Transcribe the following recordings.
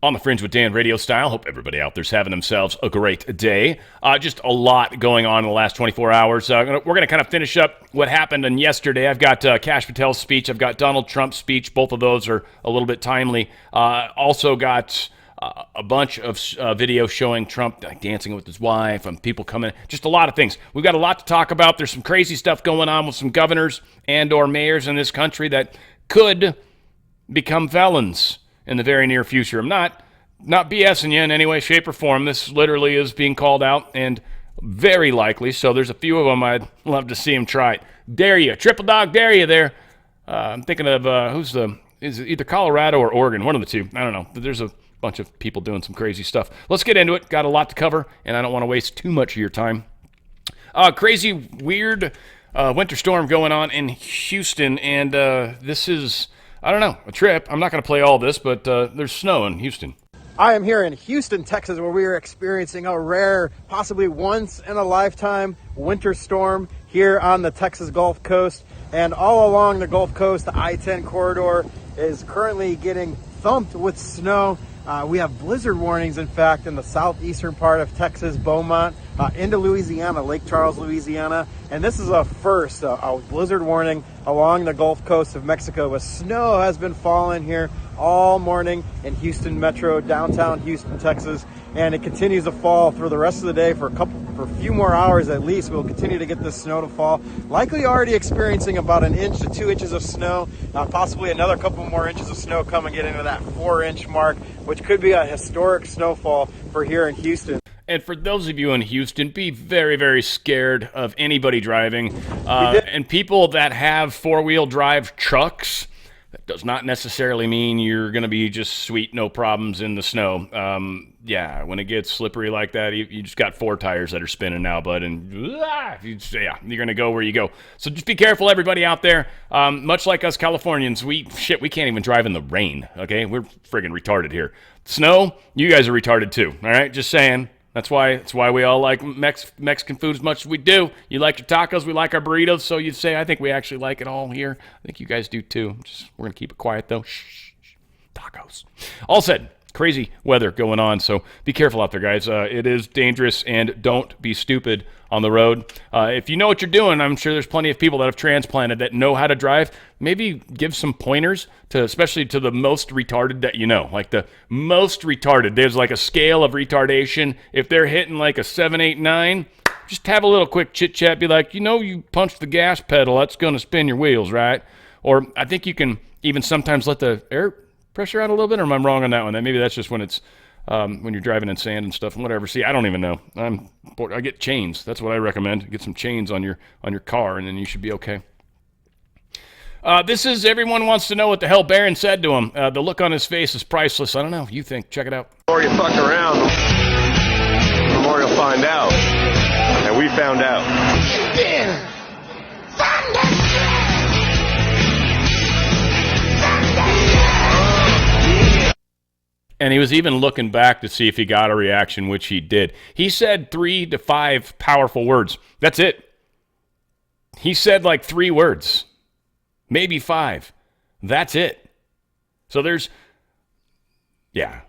On the Fringe with Dan radio style. Hope everybody out there's having themselves a great day. Just a lot going on in the last 24 hours. We're going to kind of finish up what happened on yesterday. I've got Kash Patel's speech. I've got Donald Trump's speech. Both of those are a little bit timely. Also got a bunch of video showing Trump dancing with his wife and people coming. Just a lot of things. We've got a lot to talk about. There's some crazy stuff going on with some governors and or mayors in this country that could become felons in the very near future. I'm not BSing you in any way, shape, or form. This literally is being called out and very likely. So there's a few of them I'd love to see him try it. Dare you, triple dog, dare you there. I'm thinking of is it either Colorado or Oregon, one of the two. I don't know. There's a bunch of people doing some crazy stuff. Let's get into it. Got a lot to cover, and I don't want to waste too much of your time. Crazy, weird winter storm going on in Houston, and this is, I don't know, a trip. I'm not going to play all this, but there's snow in Houston. I am here in Houston, Texas, where we are experiencing a rare, possibly once-in-a-lifetime winter storm here on the Texas Gulf Coast. And all along the Gulf Coast, the I-10 corridor is currently getting thumped with snow. We have blizzard warnings, in fact, in the southeastern part of Texas, Beaumont, into Louisiana, Lake Charles, Louisiana. And this is a first, a blizzard warning along the Gulf Coast of Mexico. But snow has been falling here all morning in Houston Metro, downtown Houston, Texas. And it continues to fall through the rest of the day for a few more hours at least. We'll continue to get this snow to fall. Likely already experiencing about 1 inch to 2 inches of snow, possibly another couple more inches of snow coming get into that 4-inch mark, which could be a historic snowfall for here in Houston. And for those of you in Houston, be very, very scared of anybody driving. And people that have four-wheel drive trucks, that does not necessarily mean you're going to be just sweet, no problems in the snow. Yeah, when it gets slippery like that, you just got four tires that are spinning now, bud, and you're going to go where you go. So just be careful, everybody out there. Much like us Californians, we can't even drive in the rain, okay? We're friggin' retarded here. Snow, you guys are retarded too, all right? Just saying. That's why we all like Mexican food as much as we do. You like your tacos, we like our burritos, so you'd say, I think we actually like it all here. I think you guys do too. We're going to keep it quiet though. Shh. Tacos. All said, crazy weather going on, so be careful out there, guys. It is dangerous, and don't be stupid on the road. If you know what you're doing, I'm sure there's plenty of people that have transplanted that know how to drive. Maybe give some pointers especially to the most retarded that you know. Like the most retarded. There's like a scale of retardation. If they're hitting like a 7, 8, 9, just have a little quick chit-chat. Be like, you punched the gas pedal. That's going to spin your wheels, right? Or I think you can even sometimes let the air pressure out a little bit, or am I wrong on that one? Maybe that's just when it's when you're driving in sand and stuff and whatever. See, I don't even know. I get chains. That's what I recommend. Get some chains on your car, and then you should be okay. This is Everyone Wants to Know What the Hell Barron said to him. The look on his face is priceless. I don't know. You think. Check it out. The more you fuck around, the more you'll find out. And we found out. And he was even looking back to see if he got a reaction, which he did. He said 3 to 5 powerful words. That's it. He said like 3 words, maybe 5. That's it. So yeah.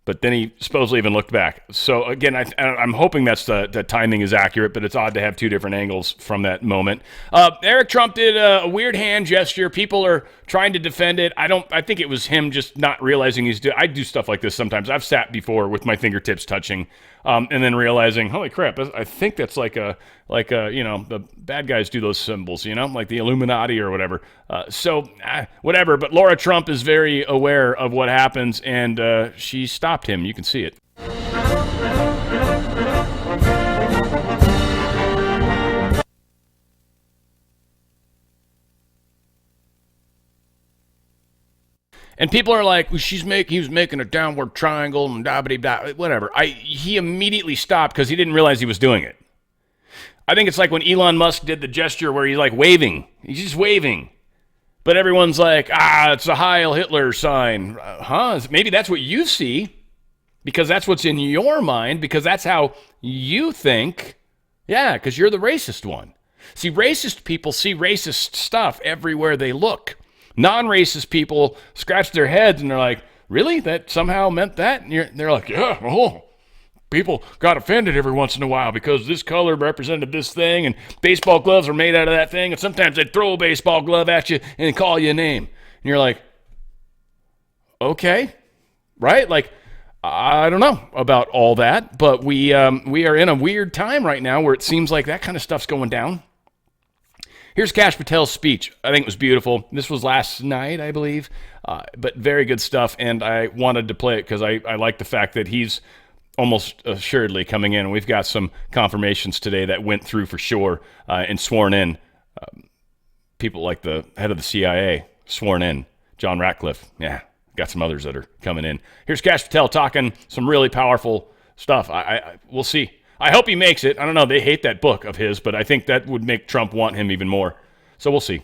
But then he supposedly even looked back. So again, I'm hoping the timing is accurate, but it's odd to have 2 different angles from that moment. Eric Trump did a weird hand gesture. People are trying to defend it. I think it was him just not realizing I do stuff like this sometimes. I've sat before with my fingertips touching, and then realizing, holy crap, I think that's like the bad guys do those symbols, like the Illuminati or whatever. Whatever. But Laura Trump is very aware of what happens, and she stopped him. You can see it. And people are like, well, he was making a downward triangle and da-ba-dee-da, whatever. He immediately stopped because he didn't realize he was doing it. I think it's like when Elon Musk did the gesture where he's like waving. He's just waving. But everyone's like, it's a Heil Hitler sign. Maybe that's what you see because that's what's in your mind because that's how you think. Yeah, because you're the racist one. See, racist people see racist stuff everywhere they look. Non-racist people scratch their heads and they're like, really? That somehow meant that? And they're like, yeah, oh, people got offended every once in a while because this color represented this thing, and baseball gloves are made out of that thing, and sometimes they throw a baseball glove at you and call you a name. And you're like, okay, right? Like, I don't know about all that, but we are in a weird time right now where it seems like that kind of stuff's going down. Here's Kash Patel's speech. I think it was beautiful. This was last night, I believe, but very good stuff, and I wanted to play it because I like the fact that he's almost assuredly coming in. We've got some confirmations today that went through for sure and sworn in. People like the head of the CIA sworn in, John Ratcliffe. Yeah. Got some others that are coming in. Here's Kash Patel talking some really powerful stuff. We'll see. I hope he makes it. I don't know. They hate that book of his, but I think that would make Trump want him even more. So we'll see.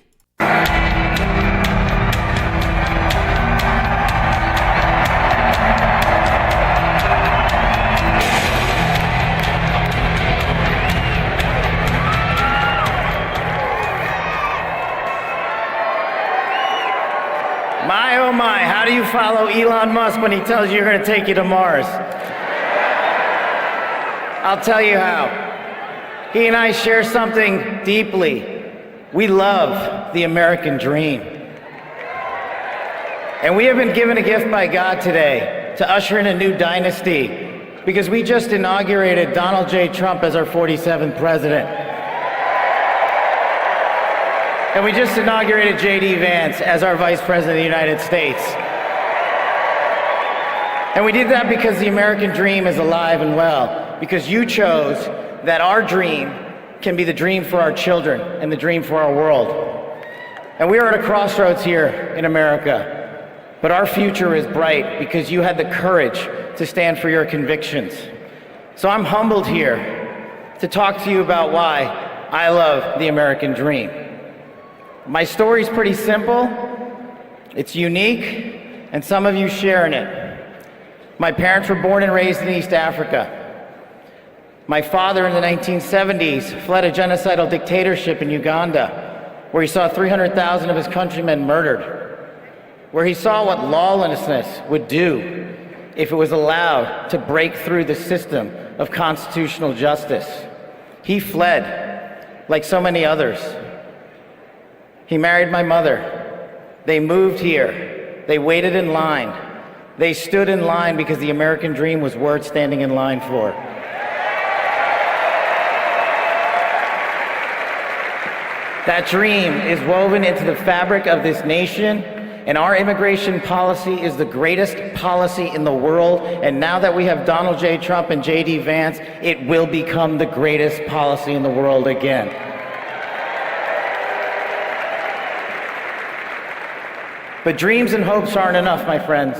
My, oh my, how do you follow Elon Musk when he tells you you're going to take you to Mars? I'll tell you how. He and I share something deeply. We love the American dream. And we have been given a gift by God today to usher in a new dynasty because we just inaugurated Donald J. Trump as our 47th president. And we just inaugurated J.D. Vance as our Vice President of the United States. And we did that because the American dream is alive and well, because you chose that our dream can be the dream for our children and the dream for our world. And we are at a crossroads here in America, but our future is bright because you had the courage to stand for your convictions. So I'm humbled here to talk to you about why I love the American dream. My story's pretty simple, it's unique, and some of you share in it. My parents were born and raised in East Africa. My father in the 1970s fled a genocidal dictatorship in Uganda, where he saw 300,000 of his countrymen murdered, where he saw what lawlessness would do if it was allowed to break through the system of constitutional justice. He fled, like so many others. He married my mother. They moved here. They waited in line. They stood in line because the American dream was worth standing in line for. That dream is woven into the fabric of this nation, and our immigration policy is the greatest policy in the world. And now that we have Donald J. Trump and J.D. Vance, it will become the greatest policy in the world again. But dreams and hopes aren't enough, my friends.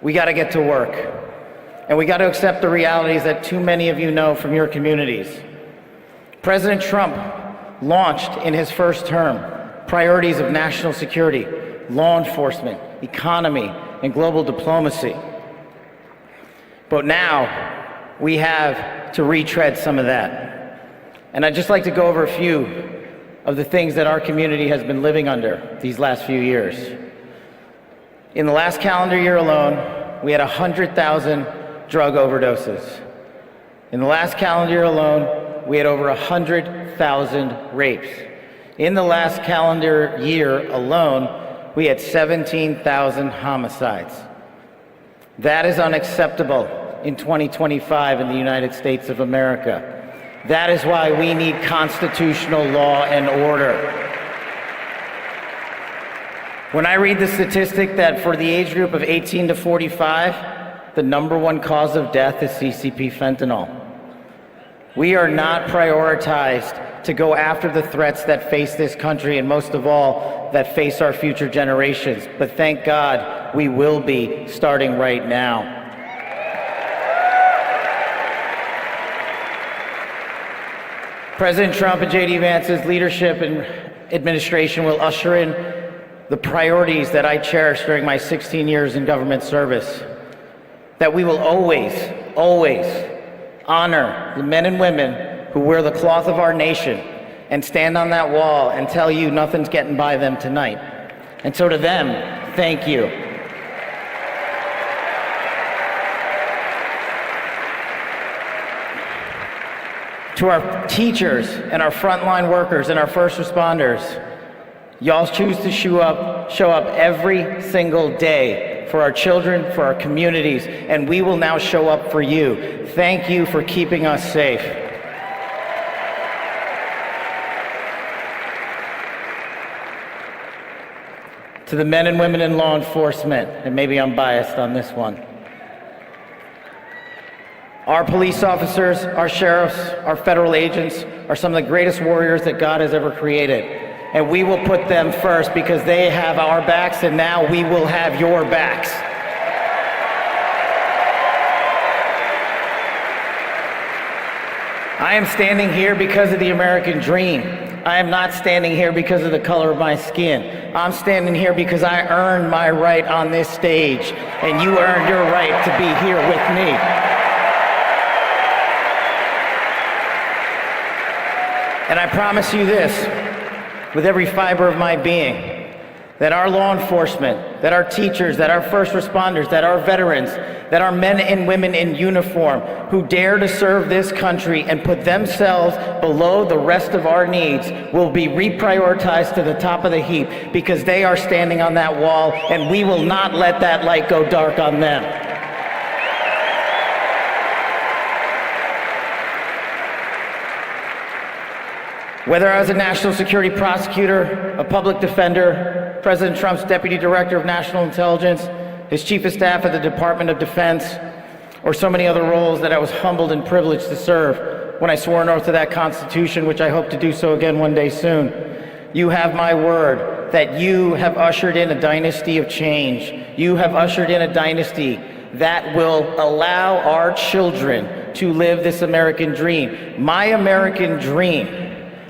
We got to get to work. And we got to accept the realities that too many of you know from your communities. President Trump launched in his first term priorities of national security, law enforcement, economy, and global diplomacy. But now we have to retread some of that. And I'd just like to go over a few of the things that our community has been living under these last few years. In the last calendar year alone, we had 100,000 drug overdoses. In the last calendar year alone, we had over 100,000 rapes. In the last calendar year alone, we had 17,000 homicides. That is unacceptable in 2025 in the United States of America. That is why we need constitutional law and order. When I read the statistic that for the age group of 18 to 45, the #1 cause of death is CCP fentanyl. We are not prioritized to go after the threats that face this country, and most of all, that face our future generations. But thank God, we will be starting right now. President Trump and J.D. Vance's leadership and administration will usher in the priorities that I cherished during my 16 years in government service. That we will always, always honor the men and women who wear the cloth of our nation and stand on that wall and tell you nothing's getting by them tonight. And so to them, thank you. To our teachers and our frontline workers and our first responders, y'all choose to show up every single day for our children, for our communities, and we will now show up for you. Thank you for keeping us safe. To the men and women in law enforcement, and maybe I'm biased on this one, our police officers, our sheriffs, our federal agents are some of the greatest warriors that God has ever created. And we will put them first because they have our backs, and now we will have your backs. I am standing here because of the American dream. I am not standing here because of the color of my skin. I'm standing here because I earned my right on this stage, and you earned your right to be here with me. And I promise you this, with every fiber of my being, that our law enforcement, that our teachers, that our first responders, that our veterans, that our men and women in uniform who dare to serve this country and put themselves below the rest of our needs will be reprioritized to the top of the heap because they are standing on that wall, and we will not let that light go dark on them. Whether I was a national security prosecutor, a public defender, President Trump's deputy director of national intelligence, his chief of staff at the Department of Defense, or so many other roles that I was humbled and privileged to serve when I swore an oath to that Constitution, which I hope to do so again one day soon, you have my word that you have ushered in a dynasty of change. You have ushered in a dynasty that will allow our children to live this American dream. My American dream.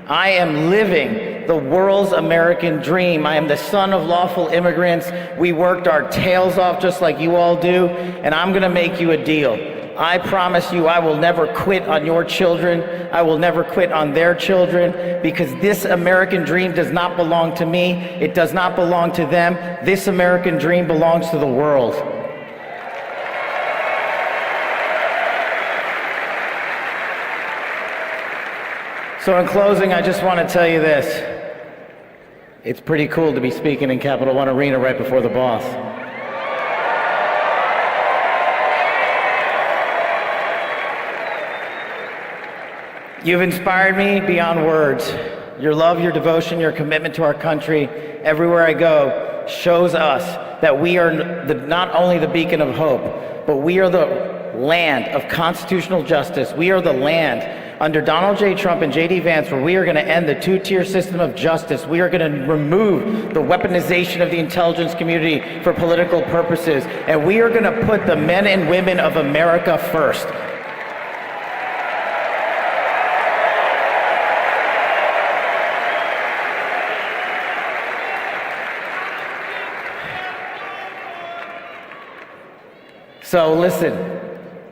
I am living the world's American dream. I am the son of lawful immigrants. We worked our tails off just like you all do, and I'm gonna make you a deal. I promise you I will never quit on your children. I will never quit on their children, because this American dream does not belong to me. It does not belong to them. This American dream belongs to the world. So in closing, I just want to tell you this. It's pretty cool to be speaking in Capital One Arena right before the boss. You've inspired me beyond words. Your love, your devotion, your commitment to our country, everywhere I go, shows us that we are not only the beacon of hope, but we are the land of constitutional justice. We are the land under Donald J. Trump and J.D. Vance, where we are going to end the two-tier system of justice. We are going to remove the weaponization of the intelligence community for political purposes, and we are going to put the men and women of America first. So listen,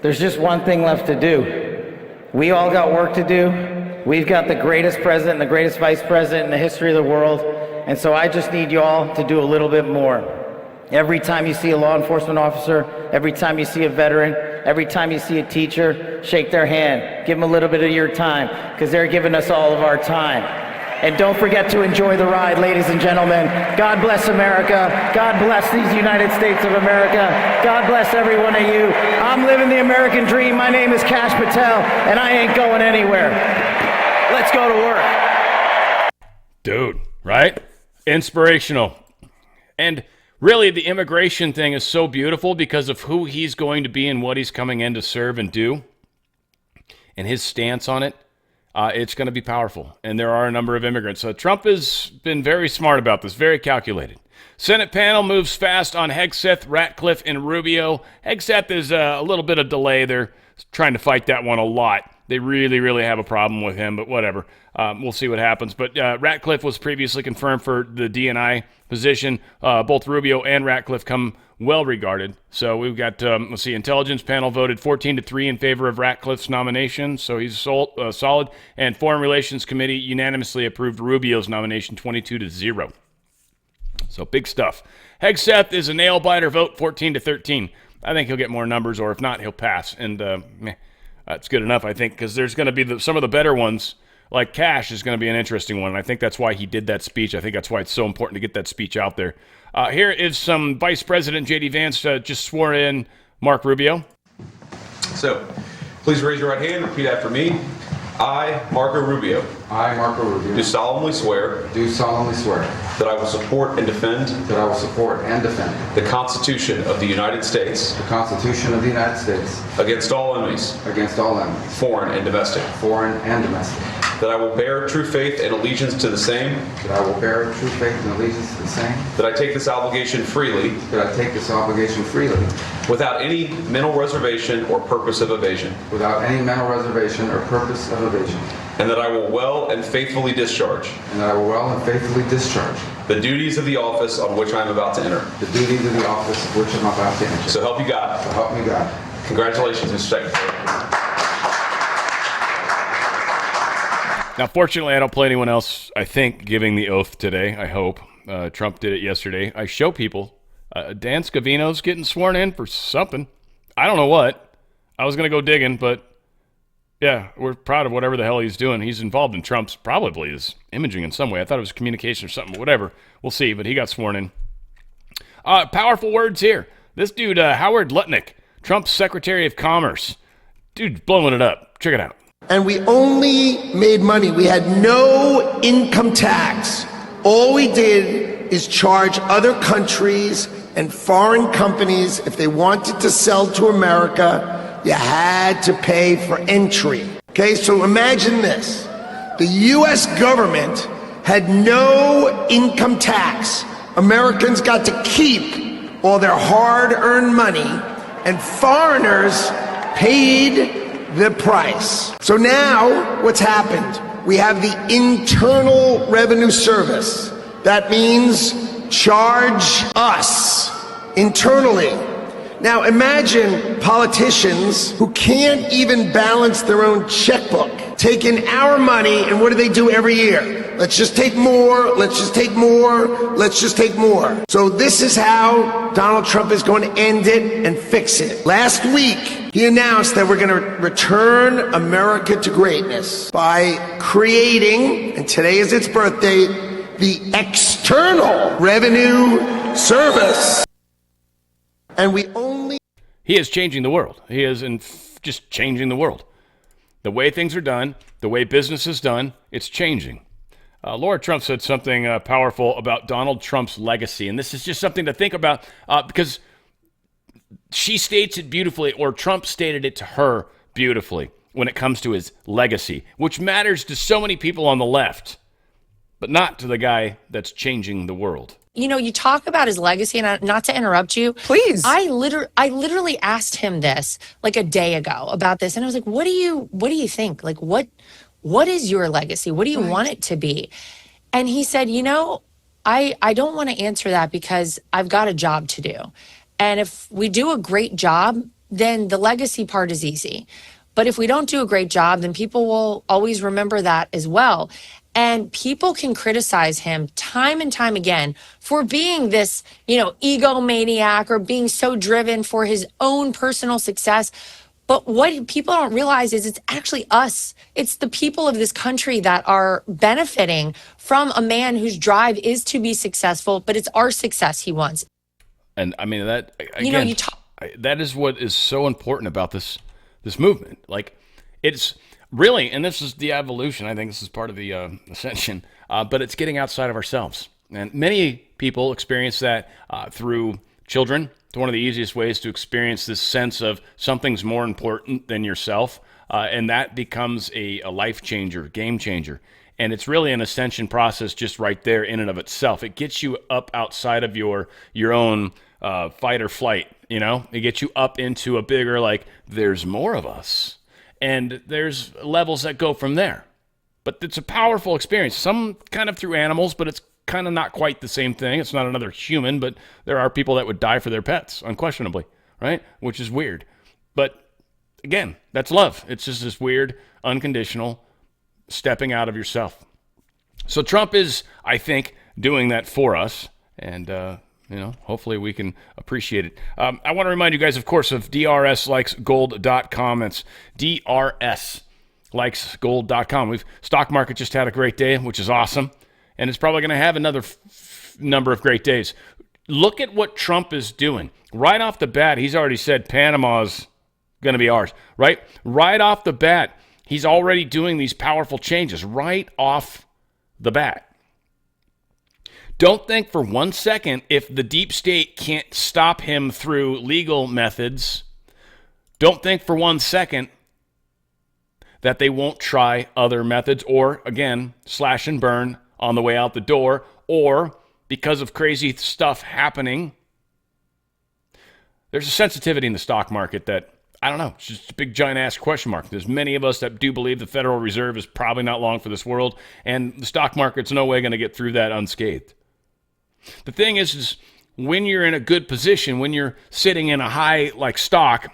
there's just one thing left to do. We all got work to do. We've got the greatest president and the greatest vice president in the history of the world. And so I just need you all to do a little bit more. Every time you see a law enforcement officer, every time you see a veteran, every time you see a teacher, shake their hand. Give them a little bit of your time, because they're giving us all of our time. And don't forget to enjoy the ride, ladies and gentlemen. God bless America. God bless these United States of America. God bless every one of you. I'm living the American dream. My name is Kash Patel, and I ain't going anywhere. Let's go to work. Dude, right? Inspirational. And really, the immigration thing is so beautiful because of who he's going to be and what he's coming in to serve and do, and his stance on it. It's going to be powerful, and there are a number of immigrants. So Trump has been very smart about this, very calculated. Senate panel moves fast on Hegseth, Ratcliffe, and Rubio. Hegseth is a little bit of delay. They're trying to fight that one a lot. They really, really have a problem with him, but whatever. We'll see what happens. But Ratcliffe was previously confirmed for the DNI position. Both Rubio and Ratcliffe come well regarded. So we've got, let's see, intelligence panel voted 14-3 in favor of Ratcliffe's nomination, so he's solid. And Foreign Relations Committee unanimously approved Rubio's nomination 22-0. So big stuff. Hegseth is a nail-biter vote, 14-13. I think he'll get more numbers, or if not, he'll pass. And That's good enough, I think, because there's going to be some of the better ones. Like Cash is going to be an interesting one. And I think that's why he did that speech. I think that's why it's so important to get that speech out there. Here is some Vice President J.D. Vance just swore in Mark Rubio. So, please raise your right hand and repeat after me. I, Marco Rubio. I, Marco Rubio. Do solemnly swear. Do solemnly swear. That I will support and defend. That I will support and defend. The Constitution of the United States. The Constitution of the United States. Against all enemies. Against all enemies. Foreign and domestic. Foreign and domestic. That I will bear true faith and allegiance to the same. That I will bear true faith and allegiance to the same. That I take this obligation freely. That I take this obligation freely. Without any mental reservation or purpose of evasion. Without any mental reservation or purpose of evasion. And that I will well and faithfully discharge. And that I will well and faithfully discharge. The duties of the office on which I am about to enter. The duties of the office of which I'm about to enter. So help you God. So help me God. Congratulations, Mr. Secretary. Now, fortunately, I don't play anyone else, I think, giving the oath today, I hope. Trump did it yesterday. I show people Dan Scavino's getting sworn in for something. I don't know what. I was going to go digging, but yeah, we're proud of whatever the hell he's doing. He's involved in Trump's, probably his imaging in some way. I thought it was communication or something, whatever. We'll see, but he got sworn in. Powerful words here. This dude, Howard Lutnick, Trump's Secretary of Commerce. Dude's blowing it up. Check it out. And we only made money. We had no income tax. All we did is charge other countries and foreign companies, if they wanted to sell to America, you had to pay for entry. Okay, so imagine this. The U.S. government had no income tax. Americans got to keep all their hard-earned money, and foreigners paid the price. So now, what's happened? We have the Internal Revenue Service. That means charge us internally. Now imagine politicians who can't even balance their own checkbook, taking our money, and what do they do every year? Let's just take more, let's just take more, let's just take more. So this is how Donald Trump is going to end it and fix it. Last week, he announced that we're going to return America to greatness by creating, and today is its birthday, the External Revenue Service. And He is changing the world. He is just changing the world. The way things are done, the way business is done, it's changing. Laura Trump said something powerful about Donald Trump's legacy, and this is just something to think about because she states it beautifully, or Trump stated it to her beautifully when it comes to his legacy, which matters to so many people on the left, but not to the guy that's changing the world. You know, you talk about his legacy, and not to interrupt you. Please. I literally asked him this like a day ago about this, and I was like, what do you think? Like, what is your legacy? What do you want it to be? And he said, you know, I don't want to answer that because I've got a job to do. And if we do a great job, then the legacy part is easy. But if we don't do a great job, then people will always remember that as well. And people can criticize him time and time again for being this, egomaniac or being so driven for his own personal success. But what people don't realize is it's actually us. It's the people of this country that are benefiting from a man whose drive is to be successful, but it's our success he wants. And I mean, that, again, that is what is so important about this movement. Like, it's really, and this is the evolution, I think this is part of the ascension, but it's getting outside of ourselves. And many people experience that through children. It's one of the easiest ways to experience this sense of something's more important than yourself, and that becomes a life changer, game changer. And it's really an ascension process just right there in and of itself. It gets you up outside of your own fight or flight, It gets you up into a bigger, like, there's more of us. And there's levels that go from there. But it's a powerful experience, some kind of through animals, but it's kind of not quite the same thing. It's not another human, but there are people that would die for their pets, unquestionably, right? Which is weird. But again, that's love. It's just this weird, unconditional stepping out of yourself. So Trump is, I think, doing that for us. And, hopefully we can appreciate it. I want to remind you guys, of course, of drslikesgold.com. That's drslikesgold.com. Stock market just had a great day, which is awesome, and it's probably going to have another number of great days. Look at what Trump is doing. Right off the bat, he's already said Panama's going to be ours, right? Right off the bat, he's already doing these powerful changes right off the bat. Don't think for 1 second if the deep state can't stop him through legal methods. Don't think for 1 second that they won't try other methods or, again, slash and burn on the way out the door, or because of crazy stuff happening. There's a sensitivity in the stock market that, I don't know, it's just a big giant ass question mark. There's many of us that do believe the Federal Reserve is probably not long for this world, and the stock market's no way going to get through that unscathed. The thing is when you're in a good position, when you're sitting in a high like stock,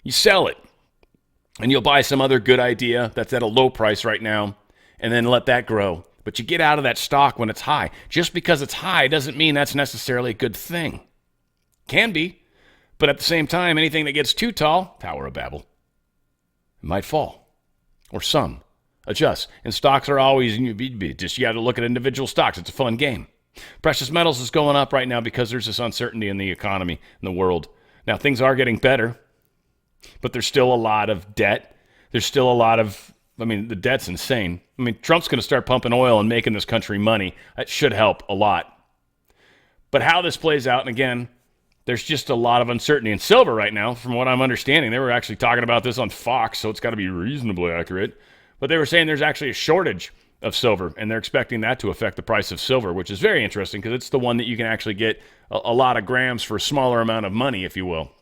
you sell it, and you'll buy some other good idea that's at a low price right now, and then let that grow. But you get out of that stock when it's high. Just because it's high doesn't mean that's necessarily a good thing. Can be. But at the same time, anything that gets too tall, Tower of Babel, it might fall. Or some adjust. And stocks are always, you got to look at individual stocks. It's a fun game. Precious metals is going up right now because there's this uncertainty in the economy, in the world. Now, things are getting better, but there's still a lot of debt. There's still a lot of, the debt's insane. Trump's going to start pumping oil and making this country money. That should help a lot. But how this plays out, and again, there's just a lot of uncertainty. In silver right now, from what I'm understanding, they were actually talking about this on Fox, so it's got to be reasonably accurate. But they were saying there's actually a shortage of silver, and they're expecting that to affect the price of silver, which is very interesting because it's the one that you can actually get a lot of grams for a smaller amount of money, if you will.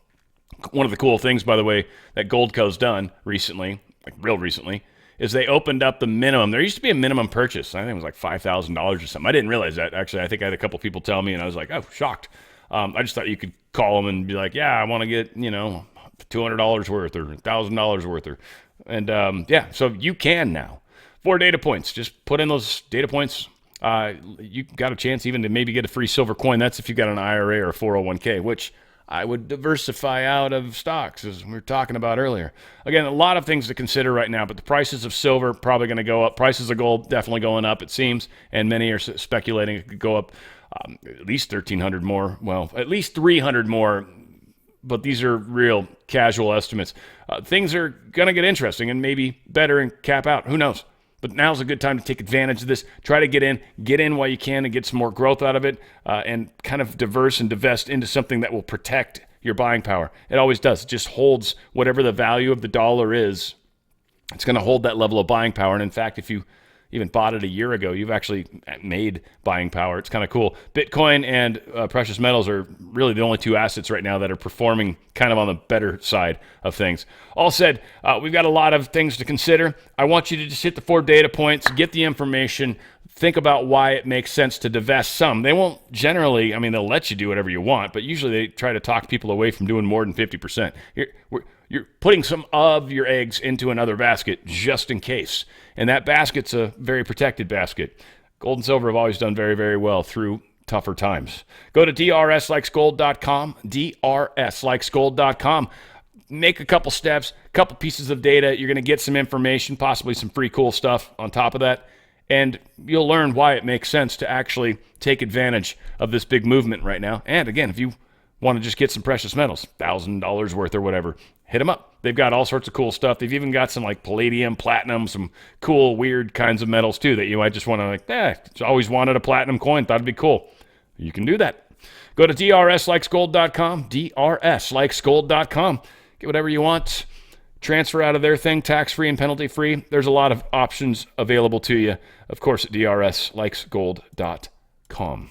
One of the cool things, by the way, that Goldco's done recently, like real recently, is they opened up the minimum. There used to be a minimum purchase. I think it was like $5,000 or something. I didn't realize that. Actually, I think I had a couple people tell me, and I was like, oh, shocked. I just thought you could call them and be like, yeah, I want to get, $200 worth or $1,000 worth. So you can now. 4 data points. Just put in those data points. You got a chance even to maybe get a free silver coin. That's if you've got an IRA or a 401k, which I would diversify out of stocks, as we were talking about earlier. Again, a lot of things to consider right now, but the prices of silver probably going to go up. Prices of gold definitely going up, it seems, and many are speculating it could go up at least 1,300 more. Well, at least 300 more, but these are real casual estimates. Things are going to get interesting and maybe better and cap out. Who knows? But now's a good time to take advantage of this. Try to get in while you can and get some more growth out of it, and kind of diverse and divest into something that will protect your buying power. It always does. It just holds whatever the value of the dollar is. It's going to hold that level of buying power. And in fact, if you even bought it a year ago, you've actually made buying power. It's kind of cool. Bitcoin and precious metals are really the only two assets right now that are performing kind of on the better side of things. All said, we've got a lot of things to consider. I want you to just hit the 4 data points, get the information, think about why it makes sense to divest some. They won't generally, they'll let you do whatever you want, but usually they try to talk people away from doing more than 50%. You're putting some of your eggs into another basket just in case. And that basket's a very protected basket. Gold and silver have always done very, very well through tougher times. Go to drslikesgold.com, drslikesgold.com. Make a couple steps, a couple pieces of data. You're going to get some information, possibly some pretty cool stuff on top of that. And you'll learn why it makes sense to actually take advantage of this big movement right now. And again, if you want to just get some precious metals, $1,000 worth or whatever, hit them up. They've got all sorts of cool stuff. They've even got some like palladium, platinum, some cool, weird kinds of metals too that you might just want to always wanted a platinum coin. Thought it'd be cool. You can do that. Go to drslikesgold.com, drslikesgold.com. Get whatever you want. Transfer out of their thing, tax-free and penalty-free. There's a lot of options available to you, of course, at drslikesgold.com.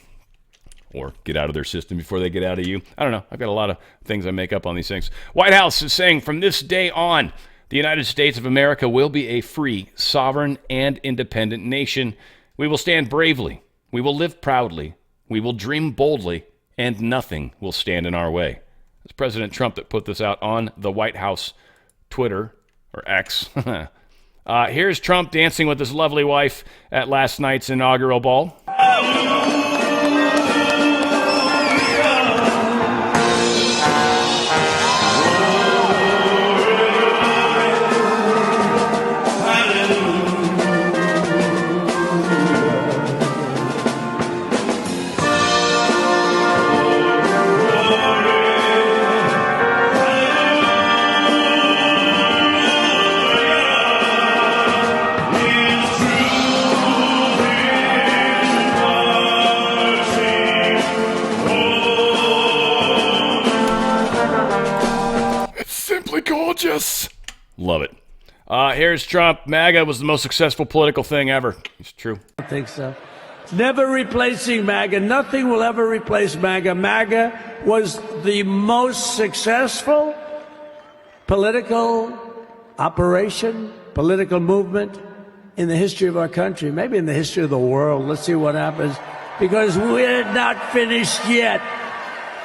Or get out of their system before they get out of you. I don't know. I've got a lot of things I make up on these things. White House is saying from this day on, the United States of America will be a free, sovereign, and independent nation. We will stand bravely. We will live proudly. We will dream boldly, and nothing will stand in our way. It's President Trump that put this out on the White House Twitter, or X. Here's Trump dancing with his lovely wife at last night's inaugural ball. simply gorgeous. Love it. Here's Trump. MAGA was the most successful political thing ever. It's true. I don't think so. It's never replacing MAGA. Nothing will ever replace MAGA. MAGA was the most successful political operation, political movement in the history of our country, maybe in the history of the world. Let's see what happens, because we're not finished yet.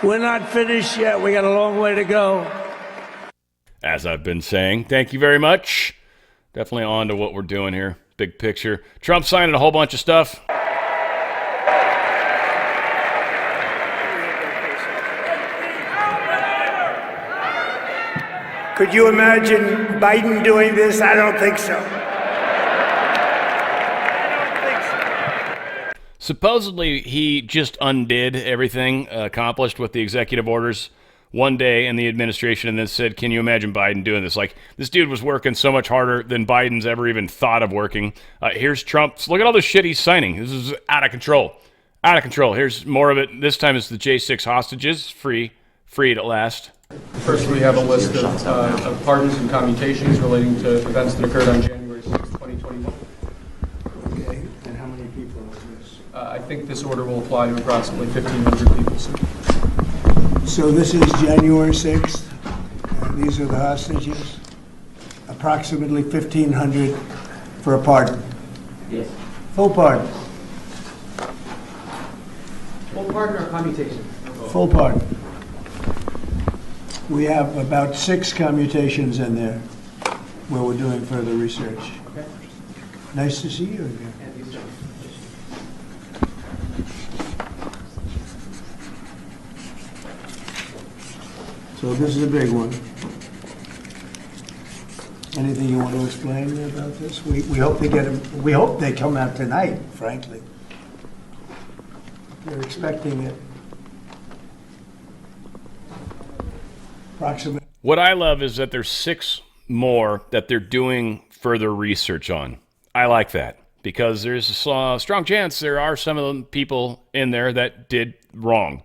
We're not finished yet. We got a long way to go. As I've been saying, thank you very much. Definitely on to what we're doing here. Big picture. Trump signing a whole bunch of stuff. Could you imagine Biden doing this? I don't think so. Supposedly, he just undid everything accomplished with the executive orders one day in the administration and then said, can you imagine Biden doing this? Like, this dude was working so much harder than Biden's ever even thought of working. Here's Trump. Look at all the shit he's signing. This is out of control. Out of control. Here's more of it. This time it's the J6 hostages. Freed at last. First, we have a list of pardons and commutations relating to events that occurred on January 6, 2021. Okay, and how many people is this? I think this order will apply to approximately 1,500 people, sir. So this is January 6th. These are the hostages. Approximately 1,500 for a pardon. Yes. Full pardon. Full pardon or commutation? Full pardon. We have about 6 commutations in there where we're doing further research. Okay. Nice to see you again. So this is a big one. Anything you want to explain about this? We hope they get them. We hope they come out tonight, frankly. They're expecting it. Approximately. What I love is that there's 6 more that they're doing further research on. I like that because there's a strong chance there are some of the people in there that did wrong.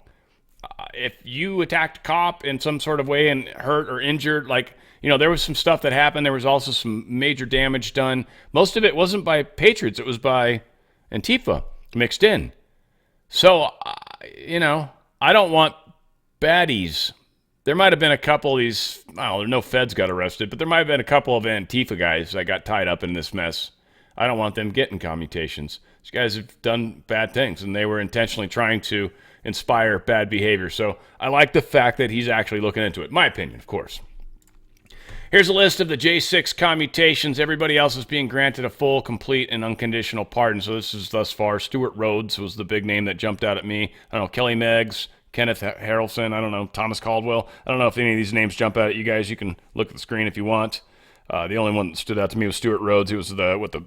If you attacked a cop in some sort of way and hurt or injured, like, there was some stuff that happened. There was also some major damage done. Most of it wasn't by patriots. It was by Antifa mixed in. So, I don't want baddies. There might have been a couple of these, no feds got arrested, but there might have been a couple of Antifa guys that got tied up in this mess. I don't want them getting commutations. These guys have done bad things, and they were intentionally trying to inspire bad behavior. So I like the fact that he's actually looking into it. My opinion, of course. Here's a list of the J6 commutations. Everybody else is being granted a full, complete, and unconditional pardon. So this is thus far. Stuart Rhodes was the big name that jumped out at me. I don't know, Kelly Meggs, Kenneth Harrelson, I don't know, Thomas Caldwell. I don't know if any of these names jump out at you guys. You can look at the screen if you want. The only one that stood out to me was Stuart Rhodes. He was the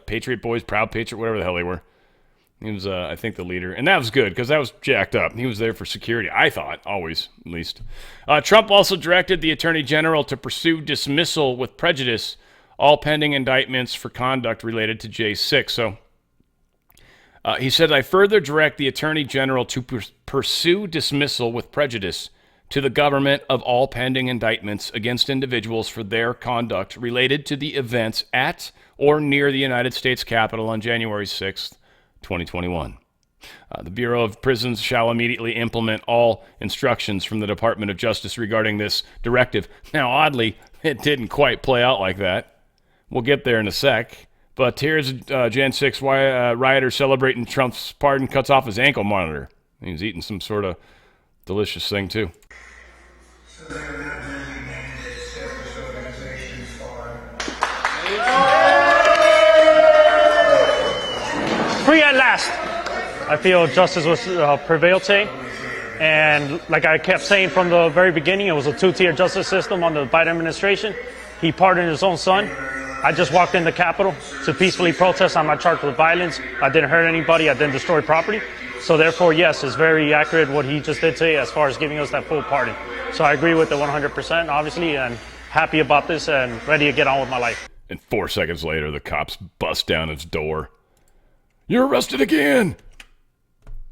Patriot Boys, Proud Patriot, whatever the hell they were. He was, I think, the leader. And that was good because that was jacked up. He was there for security, I thought, always, at least. Trump also directed the Attorney General to pursue dismissal with prejudice all pending indictments for conduct related to J6. So he said, I further direct the Attorney General to pursue dismissal with prejudice to the government of all pending indictments against individuals for their conduct related to the events at or near the United States Capitol on January 6th, 2021. The Bureau of Prisons shall immediately implement all instructions from the Department of Justice regarding this directive. Now, oddly, it didn't quite play out like that. We'll get there in a sec. But here's Jan 6 rioter celebrating Trump's pardon, cuts off his ankle monitor. He was eating some sort of delicious thing, too. Free at last. I feel justice was prevailed today. And like I kept saying from the very beginning, it was a 2-tier justice system on the Biden administration. He pardoned his own son. I just walked in the Capitol to peacefully protest. I'm not charged with violence. I didn't hurt anybody. I didn't destroy property. So therefore, yes, it's very accurate what he just did today as far as giving us that full pardon. So I agree with the 100%, obviously, and happy about this and ready to get on with my life. And 4 seconds later, the cops bust down his door. You're arrested again.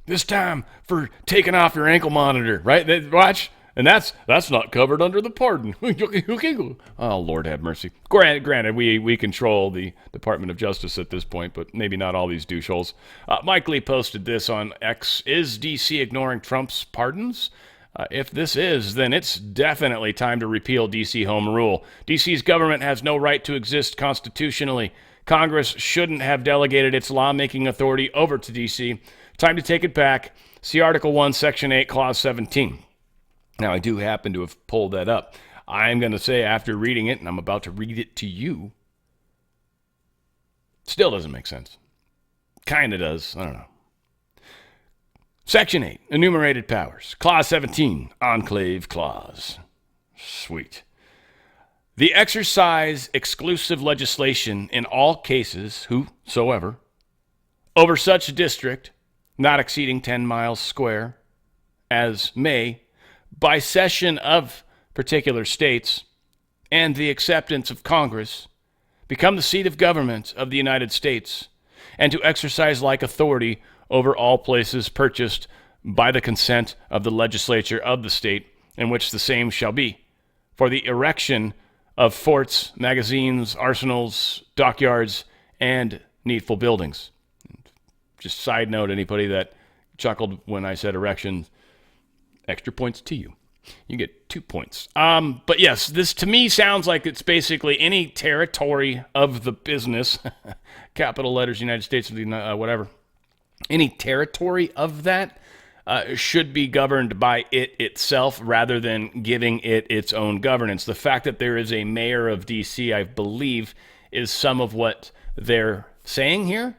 This time for taking off your ankle monitor, right? Watch. And that's not covered under the pardon. Oh, Lord have mercy. Granted, we control the Department of Justice at this point, but maybe not all these doucheholes. Mike Lee posted this on X. Is D.C. ignoring Trump's pardons? If this is, then it's definitely time to repeal D.C. Home Rule. D.C.'s government has no right to exist constitutionally. Congress shouldn't have delegated its lawmaking authority over to D.C. Time to take it back. See Article 1, Section 8, Clause 17. Now, I do happen to have pulled that up. I'm going to say after reading it, and I'm about to read it to you, still doesn't make sense. Kind of does. I don't know. Section 8, Enumerated Powers. Clause 17, Enclave Clause. Sweet. The exercise exclusive legislation in all cases, whosoever, over such district, not exceeding 10 miles square, as may, by cession of particular states and the acceptance of Congress, become the seat of government of the United States, and to exercise like authority over all places purchased by the consent of the legislature of the state in which the same shall be, for the erection of forts, magazines, arsenals, dockyards, and needful buildings. Just side note, anybody that chuckled when I said erection, extra points to you. You get 2 points. But yes, this to me sounds like it's basically any territory of the business, capital letters, United States, whatever. Any territory of that should be governed by it itself rather than giving it its own governance. The fact that there is a mayor of D.C., I believe, is some of what they're saying here.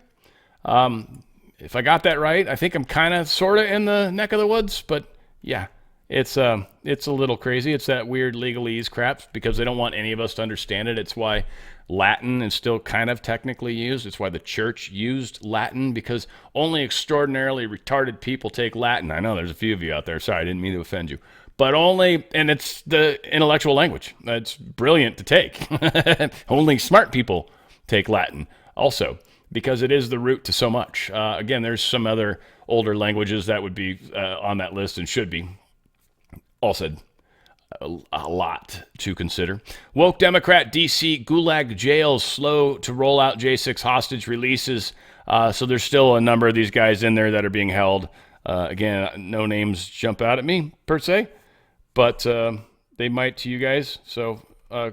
If I got that right, I think I'm kind of sort of in the neck of the woods, but yeah, it's a little crazy. It's that weird legalese crap because they don't want any of us to understand it. It's why Latin is still kind of technically used. It's why the church used Latin, because only extraordinarily retarded people take Latin. I know there's a few of you out there. Sorry, I didn't mean to offend you. But and it's the intellectual language. It's brilliant to take. Only smart people take Latin also, because it is the root to so much. Again, there's some other older languages that would be on that list and should be. All said, a lot to consider. Woke Democrat DC Gulag jails slow to roll out J6 hostage releases. So there's still a number of these guys in there that are being held. Again, no names jump out at me per se, but they might to you guys. So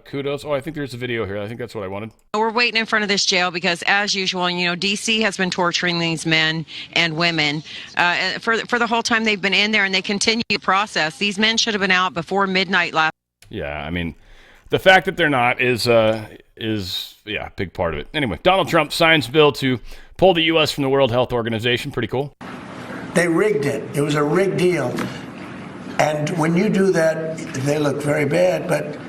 kudos. Oh, I think there's a video here. I think that's what I wanted. We're waiting in front of this jail because, as usual, D.C. has been torturing these men and women for the whole time they've been in there, and they continue the process. These men should have been out before midnight last. Yeah, I mean, the fact that they're not is a big part of it. Anyway, Donald Trump signs bill to pull the U.S. from the World Health Organization. Pretty cool. They rigged it. It was a rigged deal. And when you do that, they look very bad, but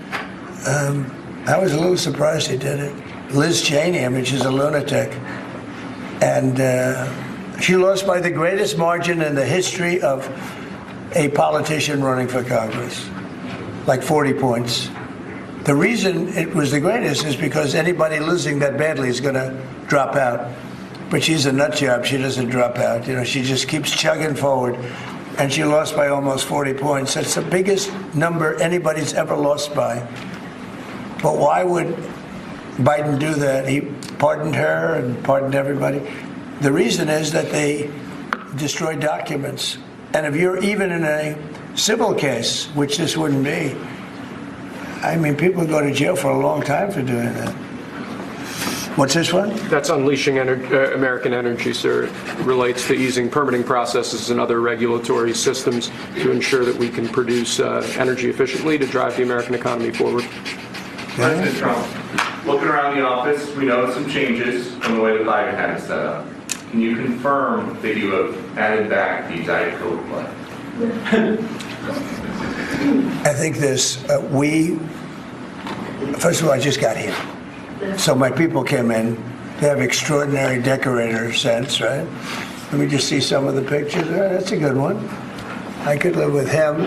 I was a little surprised they did it. Liz Cheney, I mean, she's a lunatic. And she lost by the greatest margin in the history of a politician running for Congress, like 40 points. The reason it was the greatest is because anybody losing that badly is going to drop out. But she's a nut job. She doesn't drop out. She just keeps chugging forward. And she lost by almost 40 points. That's the biggest number anybody's ever lost by. But why would Biden do that? He pardoned her and pardoned everybody. The reason is that they destroyed documents. And if you're even in a civil case, which this wouldn't be, I mean, people go to jail for a long time for doing that. What's this one? That's unleashing American energy, sir. It relates to easing permitting processes and other regulatory systems to ensure that we can produce energy efficiently to drive the American economy forward. President Trump, looking around the office, we noticed some changes from the way the Biden had it set up. Can you confirm that you have added back the Diet Coke play? I think this, first of all, I just got here. So my people came in. They have extraordinary decorator sense, right? Let me just see some of the pictures. That's a good one. I could live with him.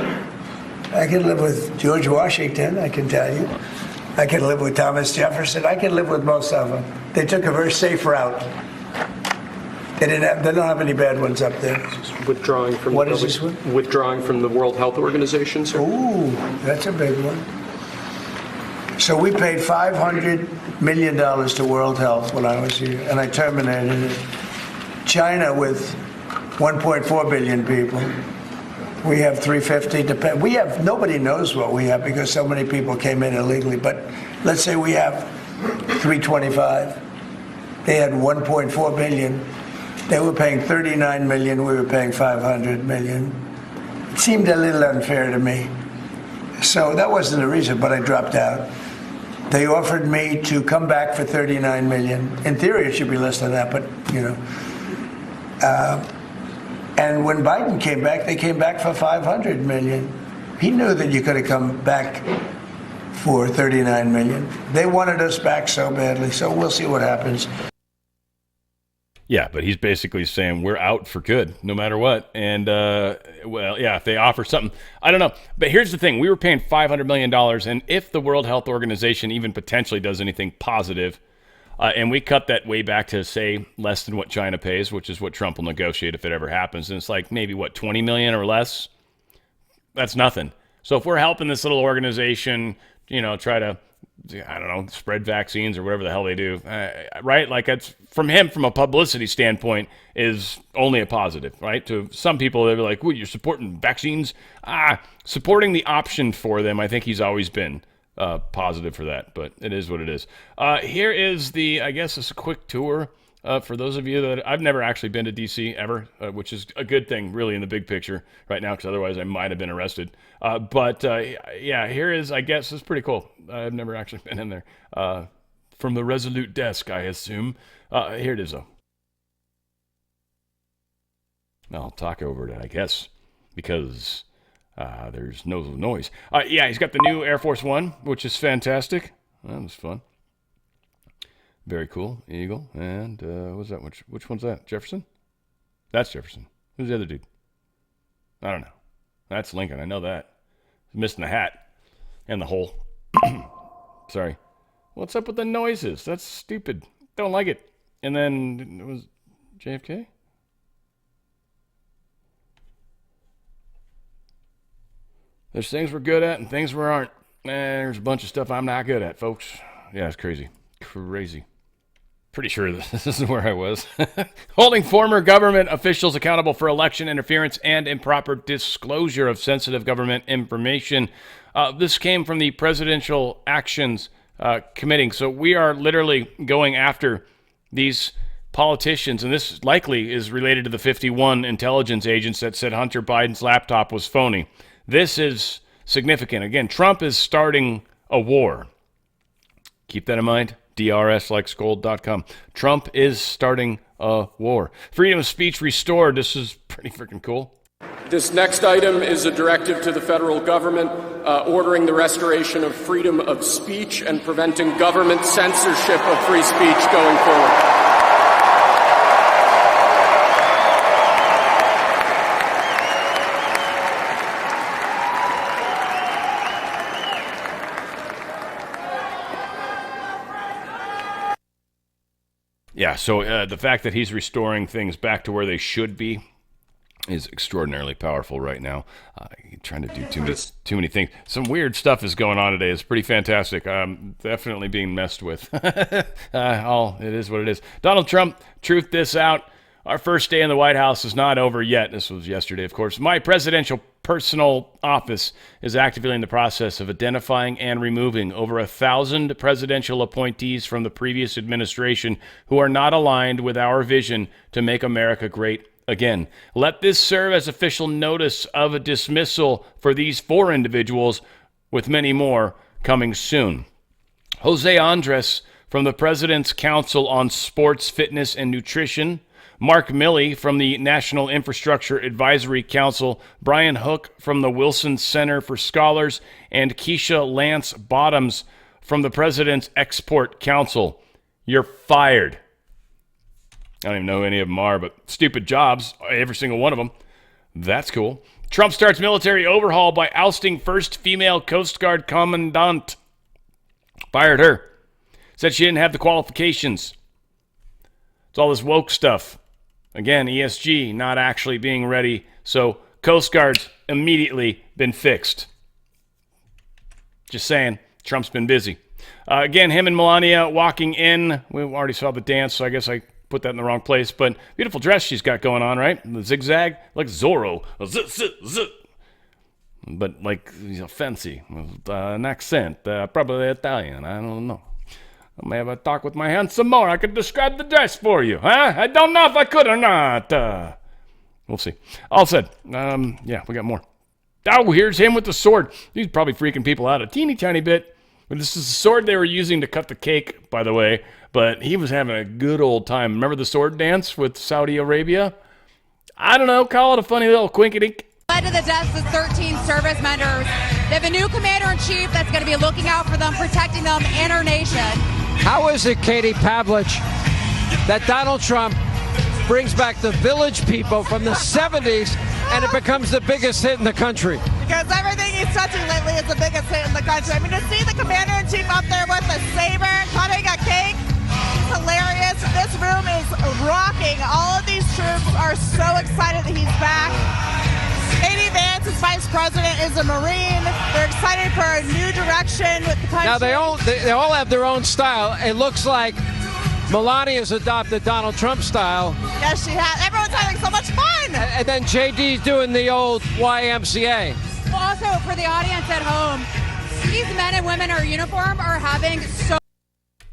I could live with George Washington, I can tell you. I could live with Thomas Jefferson. I could live with most of them. They took a very safe route. They don't have any bad ones up there. Withdrawing from What is this one? Withdrawing from the World Health Organization, sir. Ooh, that's a big one. So we paid $500 million to World Health when I was here, and I terminated it. China with 1.4 billion people. We have 350. We have, nobody knows what we have because so many people came in illegally, but let's say we have 325. They had 1.4 billion. They were paying 39 million. We were paying 500 million. It seemed a little unfair to me. So that wasn't the reason, but I dropped out. They offered me to come back for 39 million. In theory, it should be less than that, but, you know. And when Biden came back, they came back for 500 million. He knew that you could have come back for 39 million. They wanted us back so badly, so we'll see what happens. Yeah, but he's basically saying we're out for good, no matter what. And, well, yeah, if they offer something, I don't know. But here's the thing. We were paying $500 million, and if the World Health Organization even potentially does anything positive, and we cut that way back to, say, less than what China pays, which is what Trump will negotiate if it ever happens, and it's like maybe, what, 20 million or less? That's nothing. So if we're helping this little organization, you know, try to, I don't know, spread vaccines or whatever the hell they do, right? Like, it's from him, from a publicity standpoint, is only a positive, right? To some people, they're like, "Well, you're supporting vaccines." Supporting the option for them, I think he's always been positive for that, but it is what it is. Here is the, I guess, it's a quick tour for those of you that I've never actually been to DC ever, which is a good thing, really, in the big picture right now, because otherwise I might have been arrested. But yeah, here is, I guess, it's pretty cool. I've never actually been in there. From the Resolute desk, I assume. Here it is, though. I'll talk over it, I guess, because there's no noise. Yeah, he's got the new Air Force One, which is fantastic. That was fun. Very cool. Eagle. And what's that? Which one's that? Jefferson? That's Jefferson. Who's the other dude? I don't know. That's Lincoln. I know that. Missing the hat and the hole. Sorry. What's up with the noises? That's stupid. Don't like it. And then it was JFK? There's things we're good at and things we aren't. There's a bunch of stuff I'm not good at, folks. Yeah, it's crazy. Crazy. Pretty sure this is where I was. Holding former government officials accountable for election interference and improper disclosure of sensitive government information. This came from the Presidential Actions Committee. So we are literally going after these politicians, and this likely is related to the 51 intelligence agents that said Hunter Biden's laptop was phony. This is significant. Again, Trump is starting a war. Keep that in mind. DRSlikesgold.com. Trump is starting a war. Freedom of speech restored. This is pretty freaking cool. This next item is a directive to the federal government ordering the restoration of freedom of speech and preventing government censorship of free speech going forward. Yeah, so the fact that he's restoring things back to where they should be is extraordinarily powerful right now. Trying to do too many things. Some weird stuff is going on today. It's pretty fantastic. Definitely being messed with. It is what it is. Donald Trump truthed this out. Our first day in the White House is not over yet. This was yesterday, of course. My presidential personal office is actively in the process of identifying and removing over 1,000 presidential appointees from the previous administration who are not aligned with our vision to make America great again. Let this serve as official notice of a dismissal for these 4 individuals, with many more coming soon. Jose Andres from the President's Council on Sports, Fitness, and Nutrition, Mark Milley from the National Infrastructure Advisory Council, Brian Hook from the Wilson Center for Scholars, and Keisha Lance Bottoms from the President's Export Council. You're fired. I don't even know who any of them are, but stupid jobs, every single one of them. That's cool. Trump starts military overhaul by ousting first female Coast Guard commandant. Fired her. Said she didn't have the qualifications. It's all this woke stuff. Again, ESG not actually being ready, so Coast Guard's immediately been fixed. Just saying, Trump's been busy. Again, him and Melania walking in. We already saw the dance, so I guess I put that in the wrong place. But beautiful dress she's got going on, right? The zigzag, like Zorro. But like, fancy, with an accent, probably Italian. I don't know. I may have a talk with my handsome more. I could describe the dress for you, huh? I don't know if I could or not. We'll see. All said, yeah, we got more. Oh, here's him with the sword. He's probably freaking people out a teeny tiny bit. But this is the sword they were using to cut the cake, by the way. But he was having a good old time. Remember the sword dance with Saudi Arabia? I don't know. Call it a funny little quinkydink. Led to the deaths of 13 service members. They have a new commander-in-chief that's going to be looking out for them, protecting them and our nation. How is it, Katie Pavlich, that Donald Trump brings back the Village People from the 70s and it becomes the biggest hit in the country? Because everything he's touching lately is the biggest hit in the country. I mean, to see the commander-in-chief up there with a saber, cutting a cake, it's hilarious. This room is rocking. All of these troops are so excited that he's back. Katie Vance, as vice president, is a Marine. They're excited for a new direction with the country. Now, they all have their own style. It looks like Melania's adopted Donald Trump style. Yes, she has. Everyone's having so much fun. And then JD's doing the old YMCA. Well, also, for the audience at home, these men and women in uniform are having so...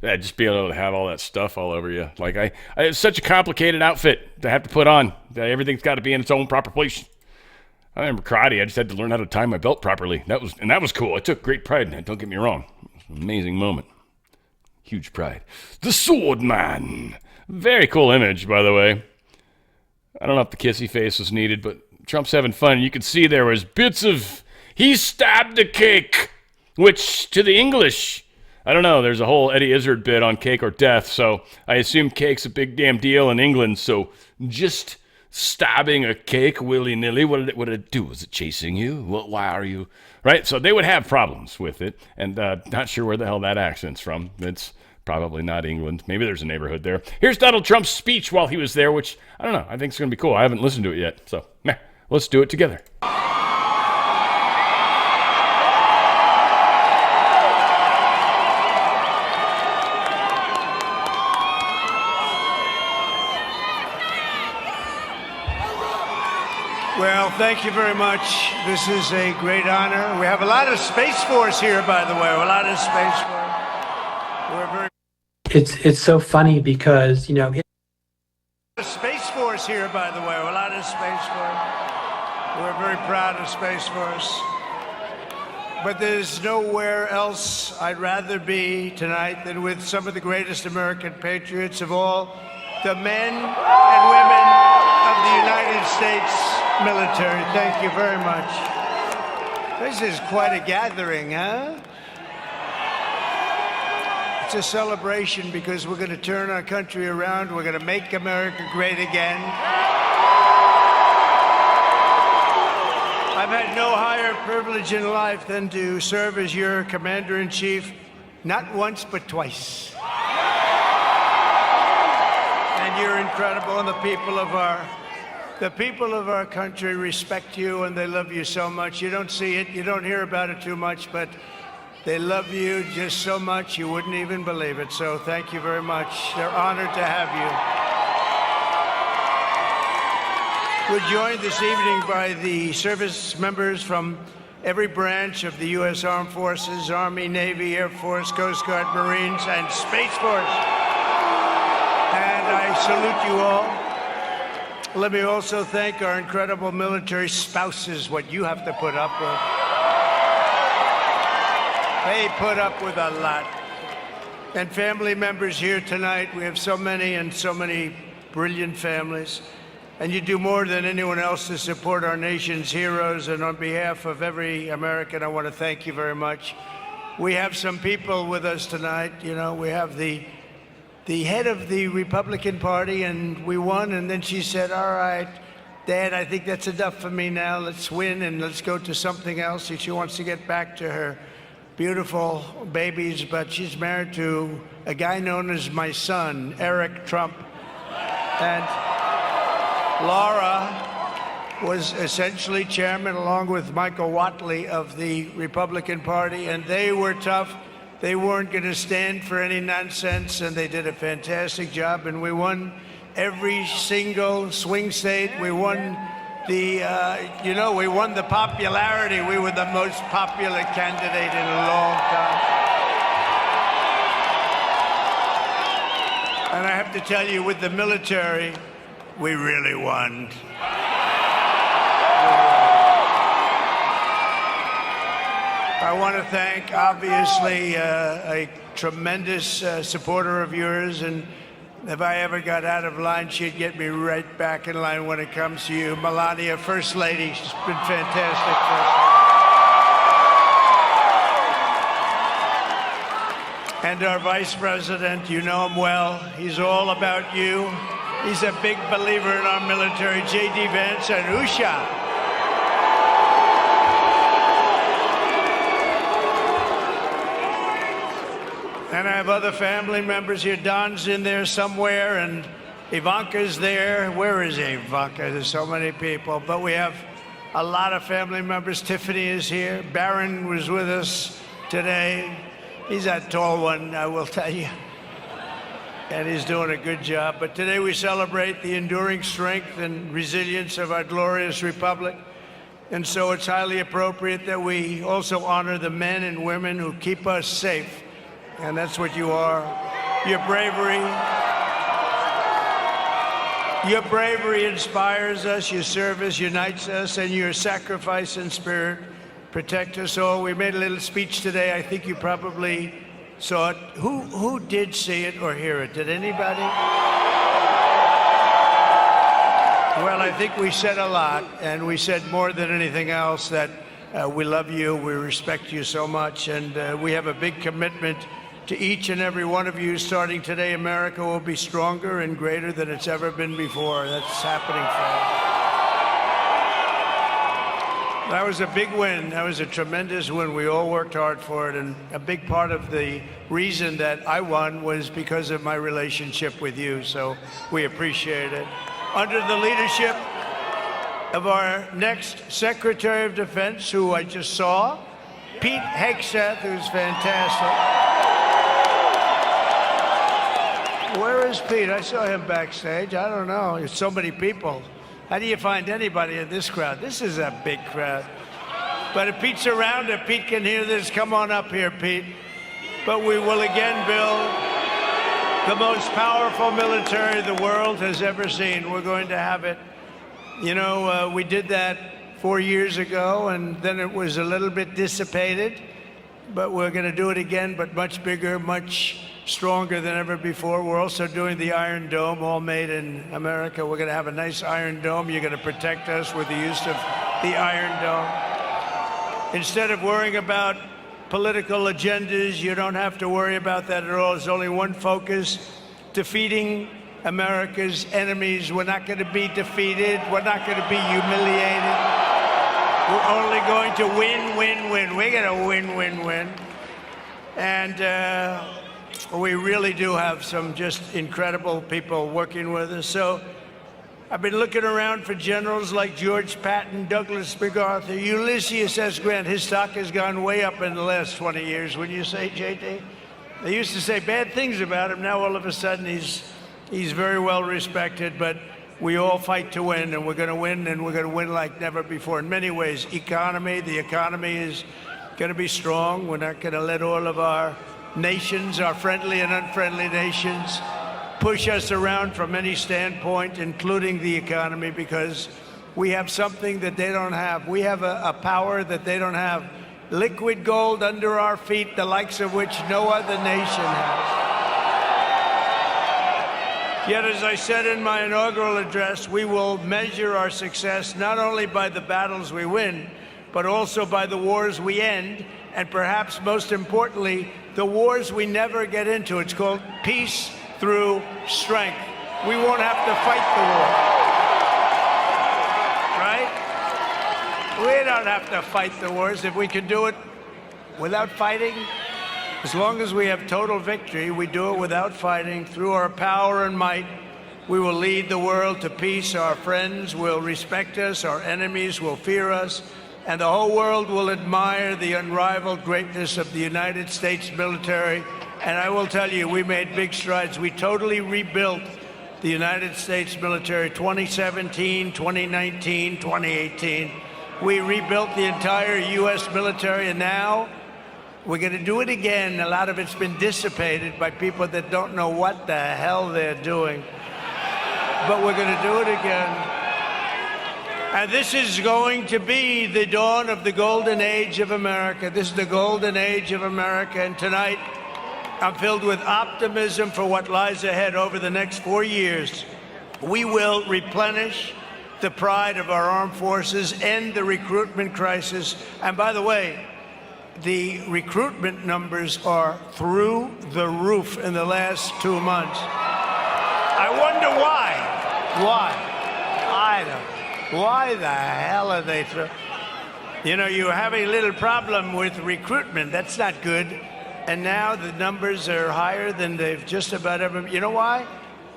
Yeah, just being able to have all that stuff all over you. Like, it's such a complicated outfit to have to put on. Everything's got to be in its own proper place. I remember karate. I just had to learn how to tie my belt properly. That was cool. I took great pride in it. Don't get me wrong. It was an amazing moment. Huge pride. The Sword Man. Very cool image, by the way. I don't know if the kissy face was needed, but Trump's having fun. You can see there was bits of he stabbed a cake, which to the English, I don't know. There's a whole Eddie Izzard bit on cake or death, so I assume cake's a big damn deal in England. So just stabbing a cake willy-nilly, what did it do? Was it chasing you? Why are you? Right? So they would have problems with it, and not sure where the hell that accent's from. It's probably not England. Maybe there's a neighborhood there. Here's Donald Trump's speech while he was there, which, I don't know, I think it's going to be cool. I haven't listened to it yet, so let's do it together. Well, thank you very much. This is a great honor. We have a lot of Space Force here, by the way. A lot of Space Force. We're very... It's so funny because, Space Force here, by the way. A lot of Space Force. We're very proud of Space Force. But there's nowhere else I'd rather be tonight than with some of the greatest American patriots of all, the men and women of the United States military. Thank you very much. This is quite a gathering, huh? It's a celebration because we're going to turn our country around. We're going to make America great again. I've had no higher privilege in life than to serve as your commander-in-chief, not once, but twice. And you're incredible, and the people of our country respect you, and they love you so much. You don't see it, you don't hear about it too much, but they love you just so much you wouldn't even believe it. So thank you very much. They're honored to have you. We're joined this evening by the service members from every branch of the U.S. Armed Forces, Army, Navy, Air Force, Coast Guard, Marines, and Space Force. And I salute you all. Let me also thank our incredible military spouses, what you have to put up with. They put up with a lot. And family members here tonight. We have so many and so many brilliant families. And you do more than anyone else to support our nation's heroes. And on behalf of every American, I want to thank you very much. We have some people with us tonight. You know, we have the head of the Republican Party, and we won. And then she said, all right, Dad, I think that's enough for me now. Let's win and let's go to something else. She wants to get back to her beautiful babies, but she's married to a guy known as my son, Eric Trump. And Laura was essentially chairman, along with Michael Whatley of the Republican Party, and they were tough. They weren't going to stand for any nonsense, and they did a fantastic job, and we won every single swing state. We won the, we won the popularity. We were the most popular candidate in a long time. And I have to tell you, with the military, we really won. I want to thank, obviously, a tremendous supporter of yours, and if I ever got out of line, she'd get me right back in line when it comes to you. Melania, First Lady, she's been fantastic. And our Vice President, you know him well. He's all about you. He's a big believer in our military, J.D. Vance and Usha. And I have other family members here. Don's in there somewhere, and Ivanka's there. Where is Ivanka? There's so many people. But we have a lot of family members. Tiffany is here. Barron was with us today. He's that tall one, I will tell you. And he's doing a good job. But today we celebrate the enduring strength and resilience of our glorious republic. And so it's highly appropriate that we also honor the men and women who keep us safe. And that's what you are. Your bravery inspires us, your service unites us, and your sacrifice and spirit protect us all. We made a little speech today. I think you probably saw it. Who did see it or hear it? Did anybody? Well, I think we said a lot, and we said more than anything else that we love you, we respect you so much, and we have a big commitment to each and every one of you. Starting today, America will be stronger and greater than it's ever been before. That's happening for us. That was a big win. That was a tremendous win. We all worked hard for it, and a big part of the reason that I won was because of my relationship with you, so we appreciate it. Under the leadership of our next Secretary of Defense, who I just saw, Pete Hegseth, who's fantastic. Where is Pete? I saw him backstage. I don't know. There's so many people. How do you find anybody in this crowd? This is a big crowd. But if Pete's around, if Pete can hear this, come on up here, Pete. But we will again build the most powerful military the world has ever seen. We're going to have it. You know, we did that 4 years ago, and then it was a little bit dissipated. But we're going to do it again, but much bigger, much stronger than ever before. We're also doing the Iron Dome, all made in America. We're going to have a nice Iron Dome. You're going to protect us with the use of the Iron Dome. Instead of worrying about political agendas, you don't have to worry about that at all. There's only one focus: defeating America's enemies. We're not going to be defeated. We're not going to be humiliated. We're only going to win, win, win. We're going to win, win, win. And we really do have some just incredible people working with us. So I've been looking around for generals like George Patton, Douglas MacArthur, Ulysses S. Grant. His stock has gone way up in the last 20 years, wouldn't you say, JD? They used to say bad things about him. Now all of a sudden he's very well respected, but we all fight to win, and we're going to win, and we're going to win like never before. In many ways, the economy is going to be strong. We're not going to let all of our nations, our friendly and unfriendly nations, push us around from any standpoint, including the economy, because we have something that they don't have. We have a power that they don't have. Liquid gold under our feet, the likes of which no other nation has. Yet, as I said in my inaugural address, we will measure our success not only by the battles we win, but also by the wars we end, and perhaps most importantly, the wars we never get into. It's called peace through strength. We won't have to fight the war, right? We don't have to fight the wars. If we can do it without fighting, as long as we have total victory, we do it without fighting, through our power and might, We will lead the world to peace. Our friends will respect us. Our enemies will fear us. And the whole world will admire the unrivaled greatness of the United States military. And I will tell you, we made big strides. We totally rebuilt the United States military 2017, 2019, 2018. We rebuilt the entire U.S. military, and now we're going to do it again. A lot of it's been dissipated by people that don't know what the hell they're doing. But we're going to do it again. And this is going to be the dawn of the golden age of America. This is the golden age of America. And tonight, I'm filled with optimism for what lies ahead over the next 4 years. We will replenish the pride of our armed forces, end the recruitment crisis. And by the way, the recruitment numbers are through the roof in the last 2 months. I wonder why. Why? I don't. Why the hell are they through? You know, you have a little problem with recruitment. That's not good. And now the numbers are higher than they've just about ever. You know why?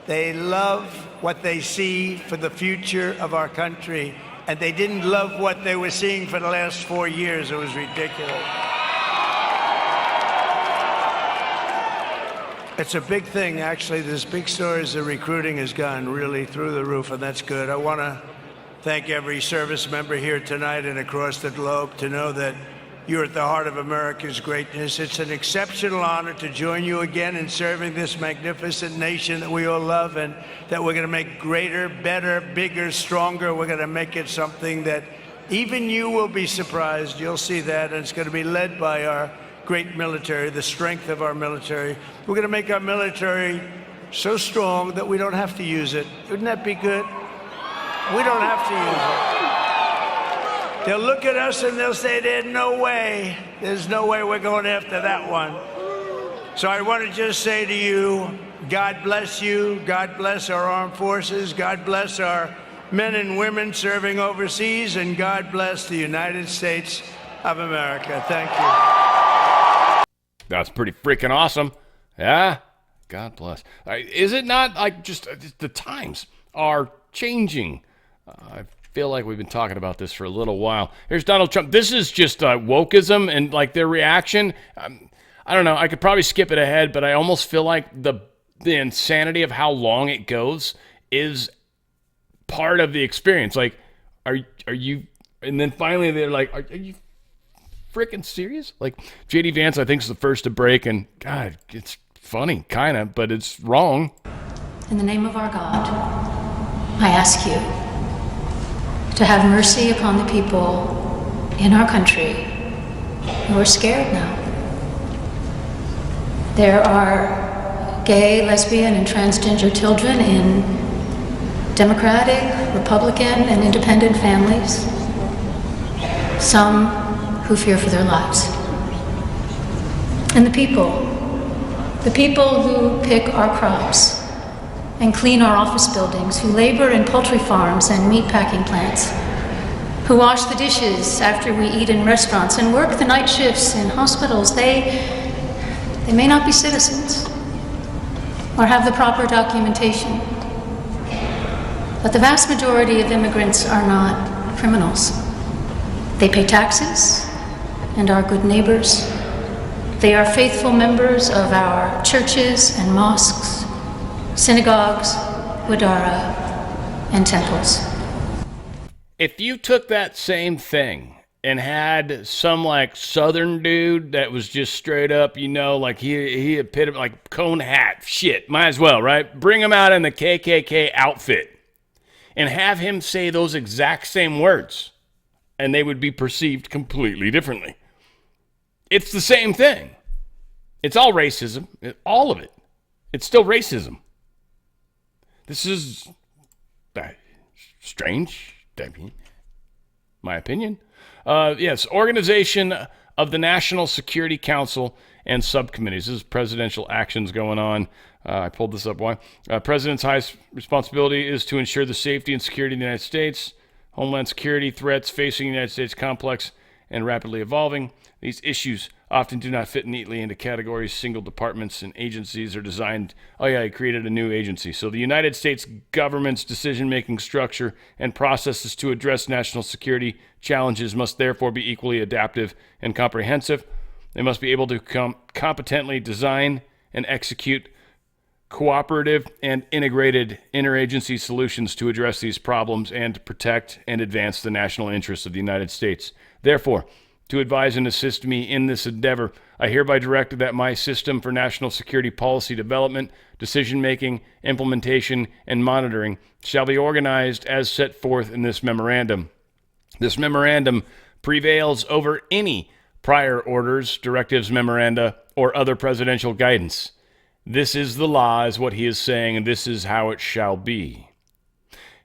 They love what they see for the future of our country. And they didn't love what they were seeing for the last 4 years. It was ridiculous. It's a big thing, actually. There's big stories. The recruiting has gone really through the roof, and that's good. I want to thank every service member here tonight and across the globe to know that you're at the heart of America's greatness. It's an exceptional honor to join you again in serving this magnificent nation that we all love, and that we're going to make greater, better, bigger, stronger. We're going to make it something that even you will be surprised. You'll see that, and it's going to be led by our great military, the strength of our military. We're going to make our military so strong that we don't have to use it. Wouldn't that be good? We don't have to use it. They'll look at us and they'll say, there's no way we're going after that one. So I want to just say to you, God bless you. God bless our armed forces. God bless our men and women serving overseas. And God bless the United States of America. Thank you. That's pretty freaking awesome. Yeah. God bless. Is it not like just the times are changing? I feel like we've been talking about this for a little while. Here's Donald Trump. This is just wokeism and like their reaction. I don't know. I could probably skip it ahead, but I almost feel like the insanity of how long it goes is part of the experience. Like, are you? And then finally they're like, are you freaking serious? Like JD Vance, I think, is the first to break, and God, it's funny, kind of, but it's wrong. In the name of our God, I ask you to have mercy upon the people in our country who are scared now. There are gay, lesbian, and transgender children in Democratic, Republican, and independent families. Some who fear for their lives. And the people who pick our crops and clean our office buildings, who labor in poultry farms and meat packing plants, who wash the dishes after we eat in restaurants and work the night shifts in hospitals, they may not be citizens or have the proper documentation. But the vast majority of immigrants are not criminals. They pay taxes and are good neighbors. They are faithful members of our churches and mosques, synagogues, wadara, and temples. If you took that same thing and had some like Southern dude that was just straight up, you know, like he epitomed like cone hat, shit, might as well, right? Bring him out in the KKK outfit and have him say those exact same words, and they would be perceived completely differently. It's the same thing. It's all racism, all of it. It's still racism. This is strange, my opinion. Yes, organization of the National Security Council and subcommittees. This is presidential actions going on. I pulled this up. Why? President's highest responsibility is to ensure the safety and security of the United States. Homeland security threats facing the United States complex and rapidly evolving. These issues often do not fit neatly into categories. Single departments and agencies are designed. Oh, yeah, he created a new agency. So the United States government's decision-making structure and processes to address national security challenges must therefore be equally adaptive and comprehensive. They must be able to competently design and execute cooperative and integrated interagency solutions to address these problems and to protect and advance the national interests of the United States. Therefore, to advise and assist me in this endeavor, I hereby direct that my system for national security policy development, decision-making, implementation, and monitoring shall be organized as set forth in this memorandum. This memorandum prevails over any prior orders, directives, memoranda, or other presidential guidance. This is the law, is what he is saying, and this is how it shall be.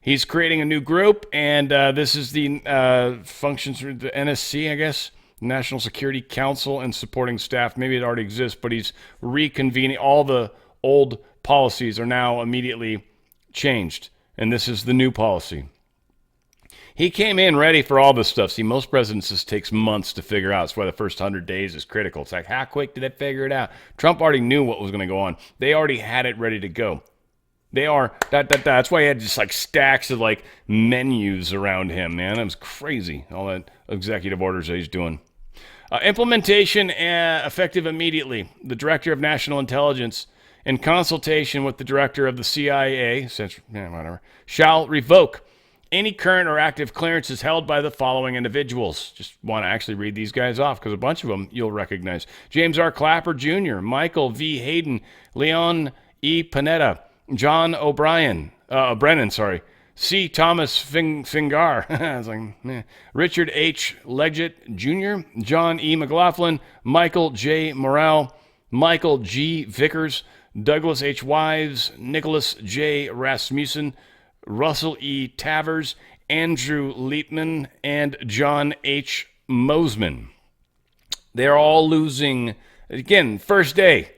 He's creating a new group, and this is the functions for the NSC, I guess, National Security Council and supporting staff. Maybe it already exists, but he's reconvening. All the old policies are now immediately changed, and this is the new policy. He came in ready for all this stuff. See, most presidents, this takes months to figure out. That's why the first 100 days is critical. It's like, how quick did they figure it out? Trump already knew what was going to go on. They already had it ready to go. They are, that's why he had just like stacks of like menus around him, man. It was crazy, all that executive orders that he's doing. Implementation effective immediately. The Director of National Intelligence, in consultation with the Director of the CIA, shall revoke any current or active clearances held by the following individuals. Just want to actually read these guys off because a bunch of them you'll recognize. James R. Clapper Jr., Michael V. Hayden, Leon E. Panetta, John Brennan, C. Thomas Fingar, I was like, Richard H. Leggett Jr., John E. McLaughlin, Michael J. Morrell, Michael G. Vickers, Douglas H. Wives, Nicholas J. Rasmussen, Russell E. Tavers, Andrew Liepman, and John H. Mosman. They're all losing. Again, first day.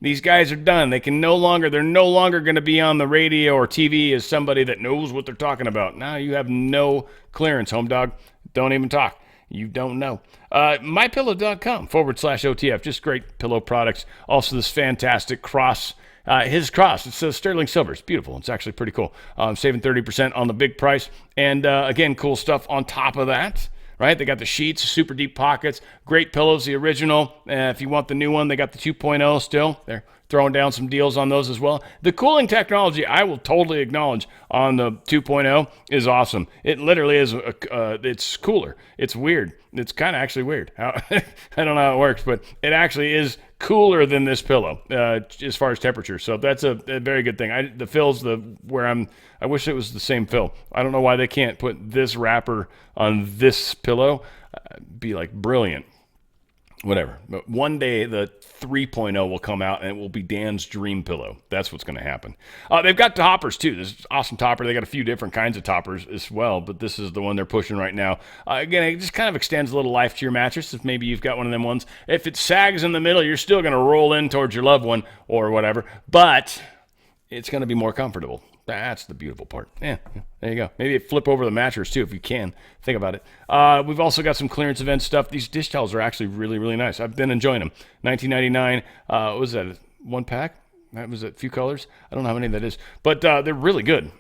These guys are done. They're no longer going to be on the radio or TV as somebody that knows what they're talking about. Now you have no clearance, home dog. Don't even talk. You don't know. MyPillow.com/OTF. Just great pillow products. Also this fantastic cross. His cross, it says sterling silver. It's beautiful. It's actually pretty cool. Saving 30% on the big price. And again, cool stuff on top of that, right? They got the sheets, super deep pockets, great pillows, the original. If you want the new one, they got the 2.0 still. They're throwing down some deals on those as well. The cooling technology, I will totally acknowledge on the 2.0 is awesome. It literally is, it's cooler. It's weird. It's kind of actually weird. I don't know how it works, but it actually is cooler than this pillow as far as temperature. So that's a very good thing. The fill's I wish it was the same fill. I don't know why they can't put this wrapper on this pillow. Be like brilliant. Whatever. But one day the 3.0 will come out and it will be Dan's dream pillow. That's what's going to happen. They've got toppers too. This is awesome topper. They got a few different kinds of toppers as well, but this is the one they're pushing right now. Again, it just kind of extends a little life to your mattress if maybe you've got one of them ones. If it sags in the middle, you're still going to roll in towards your loved one or whatever, but it's going to be more comfortable. That's the beautiful part. Yeah, there you go. Maybe flip over the mattress too if you can. Think about it. We've also got some clearance event stuff. These dish towels are actually really, really nice. I've been enjoying them. $19.99. What was that? One pack? That was a few colors. I don't know how many that is, but they're really good,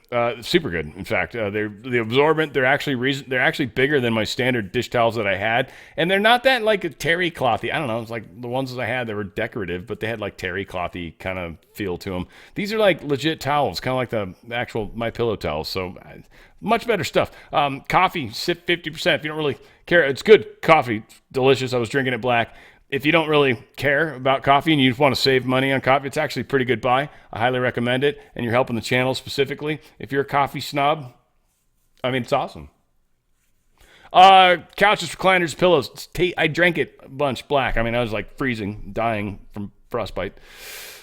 super good. In fact, they're the absorbent. They're actually bigger than my standard dish towels that I had, and they're not that like a terry clothy. I don't know. It's like the ones that I had that were decorative, but they had like terry clothy kind of feel to them. These are like legit towels, kind of like the actual My Pillow towels. So much better stuff. Coffee, sip 50%. If you don't really care, it's good coffee, delicious. I was drinking it black. If you don't really care about coffee and you just want to save money on coffee, it's actually a pretty good buy. I highly recommend it, and you're helping the channel specifically. If you're a coffee snob, I mean, it's awesome. Couches, recliners, pillows. I drank it a bunch black. I mean, I was like freezing, dying from frostbite.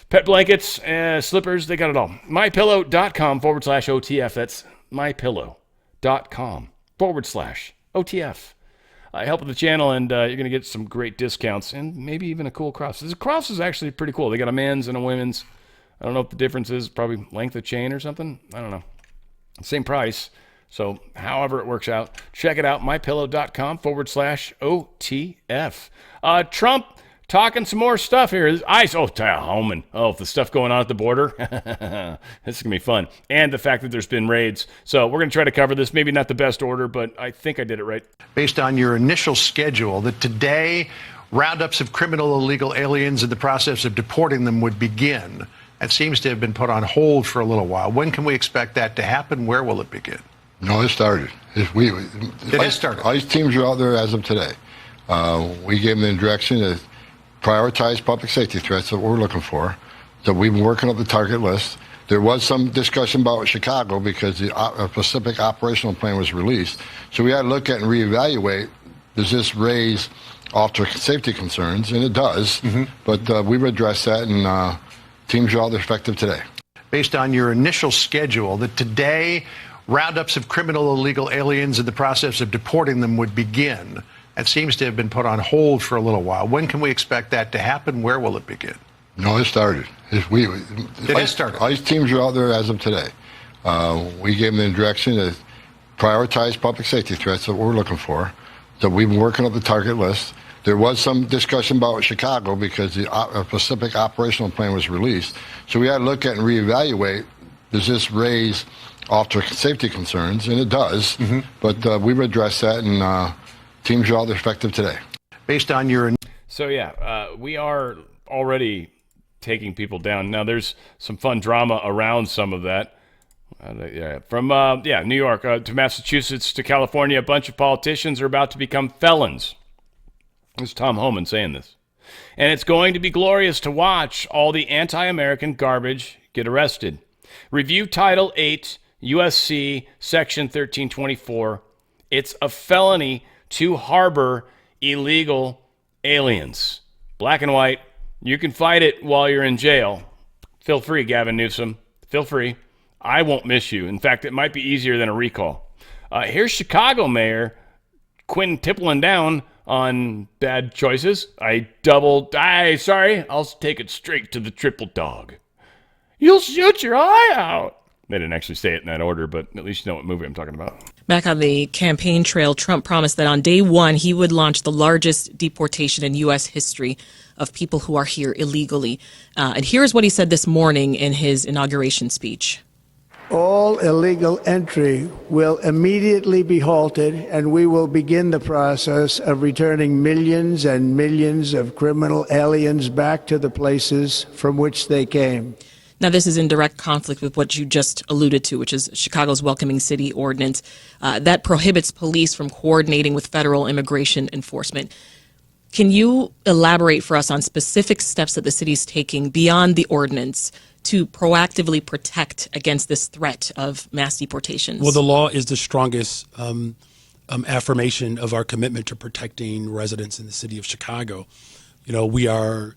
Pet blankets, slippers, they got it all. MyPillow.com/OTF. That's MyPillow.com/OTF. Help with the channel, and you're going to get some great discounts and maybe even a cool cross. This cross is actually pretty cool. They got a men's and a women's. I don't know what the difference is. Probably length of chain or something. I don't know. Same price. So however it works out, check it out. MyPillow.com/OTF. Trump talking some more stuff here. There's ICE, home, and the stuff going on at the border. This is going to be fun. And the fact that there's been raids. So we're going to try to cover this. Maybe not the best order, but I think I did it right. Based on your initial schedule, that today roundups of criminal illegal aliens in the process of deporting them would begin. That seems to have been put on hold for a little while. When can we expect that to happen? Where will it begin? No, it started. It has started. ICE teams are out there as of today. We gave them the direction to prioritize public safety threats that we're looking for. So we've been working up the target list. There was some discussion about Chicago because a specific operational plan was released. So we had to look at and reevaluate, does this raise officer safety concerns? And it does. But we've addressed that, and teams are out there effective today. Based on your initial schedule, that today roundups of criminal illegal aliens in the process of deporting them would begin. That seems to have been put on hold for a little while. When can we expect that to happen? Where will it begin? No, it started. It has started. ICE teams are out there as of today. We gave them the direction to prioritize public safety threats that we're looking for. So we've been working up the target list. There was some discussion about Chicago because a specific operational plan was released. So we had to look at and reevaluate, does this raise officer safety concerns? And it does. But we've addressed that, and teams are out there effective today. Based on your... So, we are already taking people down. Now, there's some fun drama around some of that. From New York to Massachusetts to California, a bunch of politicians are about to become felons. This is Tom Homan saying this. And it's going to be glorious to watch all the anti-American garbage get arrested. Review Title 8, USC, Section 1324. It's a felony to harbor illegal aliens. Black and white. You can fight it while you're in jail. Feel free, Gavin Newsom. Feel free. I won't miss you. In fact, it might be easier than a recall. Here's Chicago Mayor Quinn tippling down on bad choices. I'll take it straight to the triple dog. You'll shoot your eye out. They didn't actually say it in that order, but at least you know what movie I'm talking about. Back on the campaign trail, Trump promised that on day one, he would launch the largest deportation in U.S. history of people who are here illegally. And here's what he said this morning in his inauguration speech. All illegal entry will immediately be halted, and we will begin the process of returning millions and millions of criminal aliens back to the places from which they came. Now, this is in direct conflict with what you just alluded to, which is Chicago's Welcoming City Ordinance that prohibits police from coordinating with federal immigration enforcement. Can you elaborate for us on specific steps that the city is taking beyond the ordinance to proactively protect against this threat of mass deportations? Well, the law is the strongest affirmation of our commitment to protecting residents in the city of Chicago. You know, we are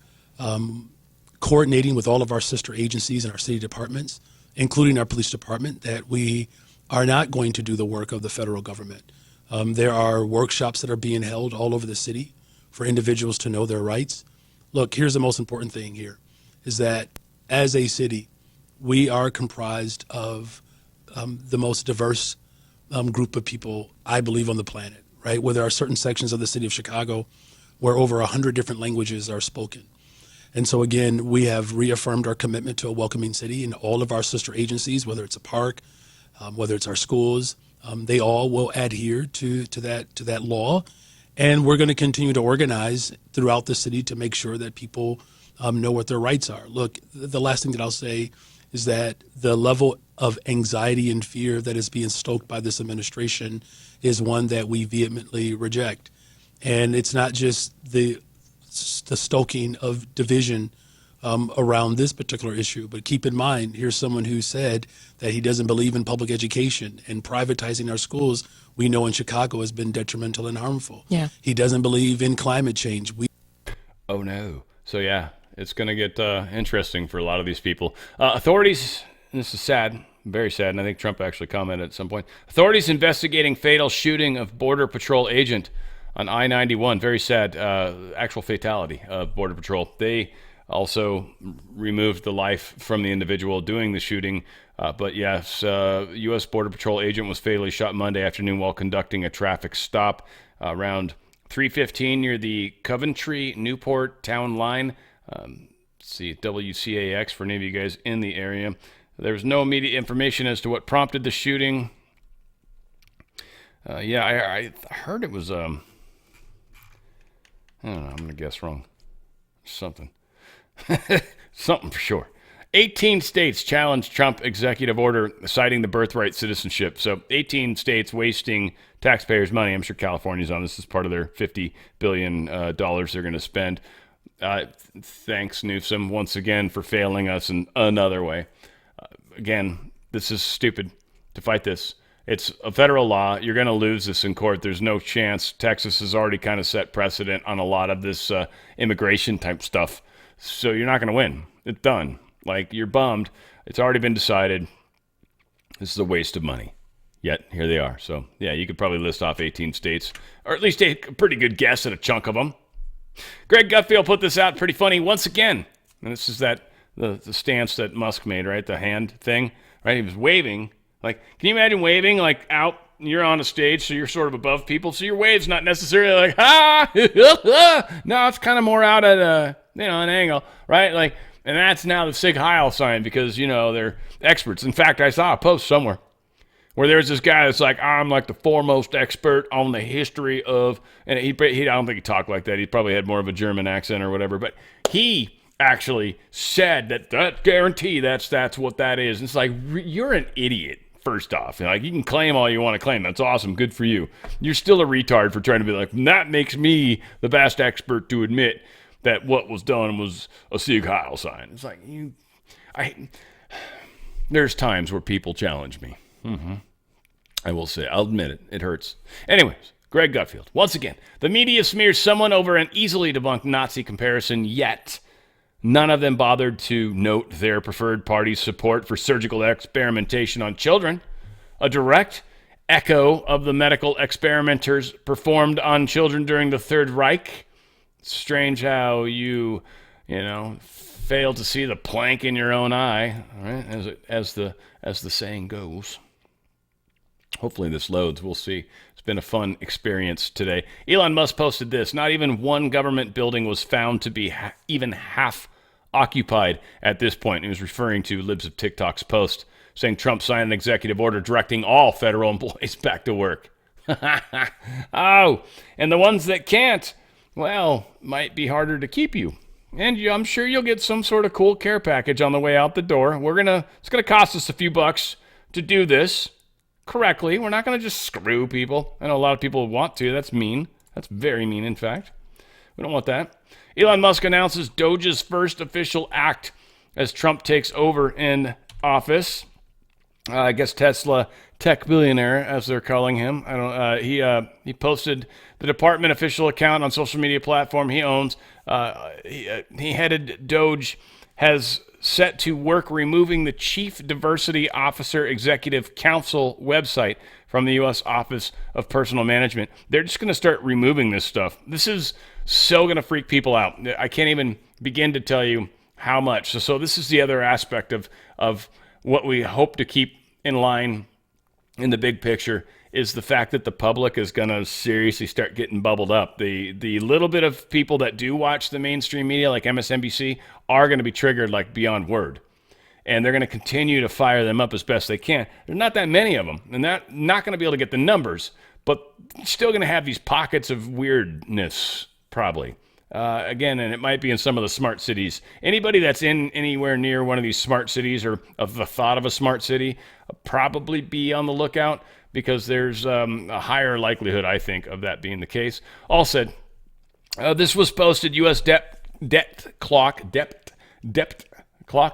coordinating with all of our sister agencies and our city departments, including our police department, that we are not going to do the work of the federal government. There are workshops that are being held all over the city for individuals to know their rights. Look, here's the most important thing here, is that as a city, we are comprised of the most diverse group of people, I believe, on the planet, right? Where there are certain sections of the city of Chicago where over 100 different languages are spoken. And so, again, we have reaffirmed our commitment to a welcoming city, and all of our sister agencies, whether it's a park, whether it's our schools, they all will adhere to that law. And we're going to continue to organize throughout the city to make sure that people know what their rights are. Look, the last thing that I'll say is that the level of anxiety and fear that is being stoked by this administration is one that we vehemently reject. And it's not just the stoking of division around this particular issue, but keep in mind, here's someone who said that he doesn't believe in public education, and privatizing our schools, we know in Chicago, has been detrimental and harmful. Yeah. He doesn't believe in climate change. Oh no. So yeah, it's going to get interesting for a lot of these people. Authorities, and this is sad, very sad, and I think Trump actually commented at some point. Authorities investigating fatal shooting of Border Patrol agent on I-91. Very sad, actual fatality of Border Patrol. They also removed the life from the individual doing the shooting. But yes, U.S. Border Patrol agent was fatally shot Monday afternoon while conducting a traffic stop around 315 near the Coventry Newport town line. See WCAX for any of you guys in the area. There's no immediate information as to what prompted the shooting. I heard it was, I don't know, I'm going to guess wrong. Something. Something for sure. 18 states challenged Trump executive order citing the birthright citizenship. So 18 states wasting taxpayers' money. I'm sure California's on this as part of their $50 billion they're going to spend. Thanks, Newsom, once again for failing us in another way. Again, this is stupid to fight this. It's a federal law. You're going to lose this in court. There's no chance. Texas has already kind of set precedent on a lot of this immigration type stuff. So you're not going to win. It's done. Like, you're bummed. It's already been decided. This is a waste of money. Yet, here they are. So, yeah, you could probably list off 18 states, or at least take a pretty good guess at a chunk of them. Greg Gutfield put this out pretty funny once again. And this is that the stance that Musk made, right? The hand thing, right? He was waving. Like, can you imagine waving, like, out? You're on a stage, so you're sort of above people. So your wave's not necessarily like, no, it's kind of more out at an angle, right? Like, and that's now the Sig Heil sign because, they're experts. In fact, I saw a post somewhere where there's this guy that's like, I'm like the foremost expert on the history of, and he I don't think he talked like that. He probably had more of a German accent or whatever, but he actually said that guarantee that's what that is. And it's like, you're an idiot. First off, like, you can claim all you want to claim. That's awesome. Good for you. You're still a retard for trying to be like, that makes me the best expert to admit that what was done was a Sieg Heil sign. It's like, there's times where people challenge me. I will say, I'll admit it. It hurts. Anyways, Greg Gutfield. Once again, the media smears someone over an easily debunked Nazi comparison, yet none of them bothered to note their preferred party's support for surgical experimentation on children, a direct echo of the medical experimenters performed on children during the Third Reich. Strange how you fail to see the plank in your own eye, right? As the saying goes. Hopefully this loads. We'll see. It's been a fun experience today. Elon Musk posted this. Not even one government building was found to be even half occupied at this point. He was referring to Libs of TikTok's post saying Trump signed an executive order directing all federal employees back to work. Oh, and the ones that can't, well, might be harder to keep you. And I'm sure you'll get some sort of cool care package on the way out the door. It's going to cost us a few bucks to do this correctly. We're not going to just screw people. I know a lot of people want to. That's mean. That's very mean, in fact. We don't want that. Elon Musk announces Doge's first official act as Trump takes over in office. I guess Tesla tech billionaire, as they're calling him. He posted the department official account on social media platform he owns. He headed Doge has set to work removing the Chief Diversity Officer Executive Council website from the U.S. Office of Personnel Management. They're just going to start removing this stuff. This is so going to freak people out. I can't even begin to tell you how much. So this is the other aspect of what we hope to keep in line in the big picture is the fact that the public is going to seriously start getting bubbled up. The little bit of people that do watch the mainstream media like MSNBC are going to be triggered like beyond word. And they're going to continue to fire them up as best they can. There's not that many of them. And they're not going to be able to get the numbers, but still going to have these pockets of weirdness probably. Again, and it might be in some of the smart cities. Anybody that's in anywhere near one of these smart cities or of the thought of a smart city, probably be on the lookout because there's a higher likelihood, I think, of that being the case. All said, this was posted U.S. debt clock.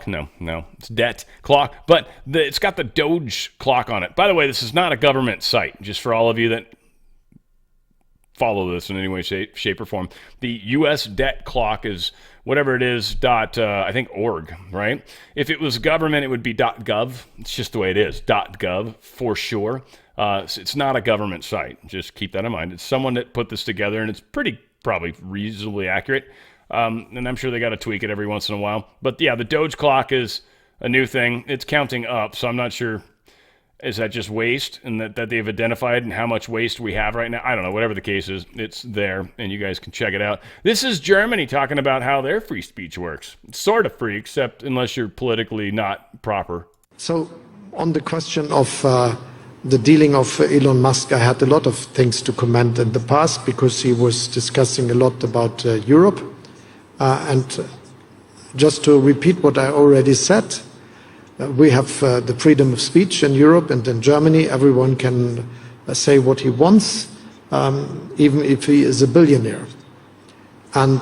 No, it's debt clock, but it's got the Doge clock on it. By the way, this is not a government site, just for all of you that follow this in any way, shape, or form. The U.S. debt clock is whatever it is, I think org, right? If it was government, it would be .gov. It's just the way it is, .gov for sure. It's not a government site. Just keep that in mind. It's someone that put this together, and it's probably reasonably accurate. And I'm sure they got to tweak it every once in a while. But yeah, the Doge clock is a new thing. It's counting up, so I'm not sure Is that just waste and that they've identified and how much waste we have right now? I don't know. Whatever the case is, it's there, and you guys can check it out. This is Germany talking about how their free speech works. It's sort of free, except unless you're politically not proper. So on the question of the dealing of Elon Musk, I had a lot of things to comment in the past because he was discussing a lot about Europe. And just to repeat what I already said, we have the freedom of speech in Europe, and in Germany everyone can say what he wants, even if he is a billionaire. And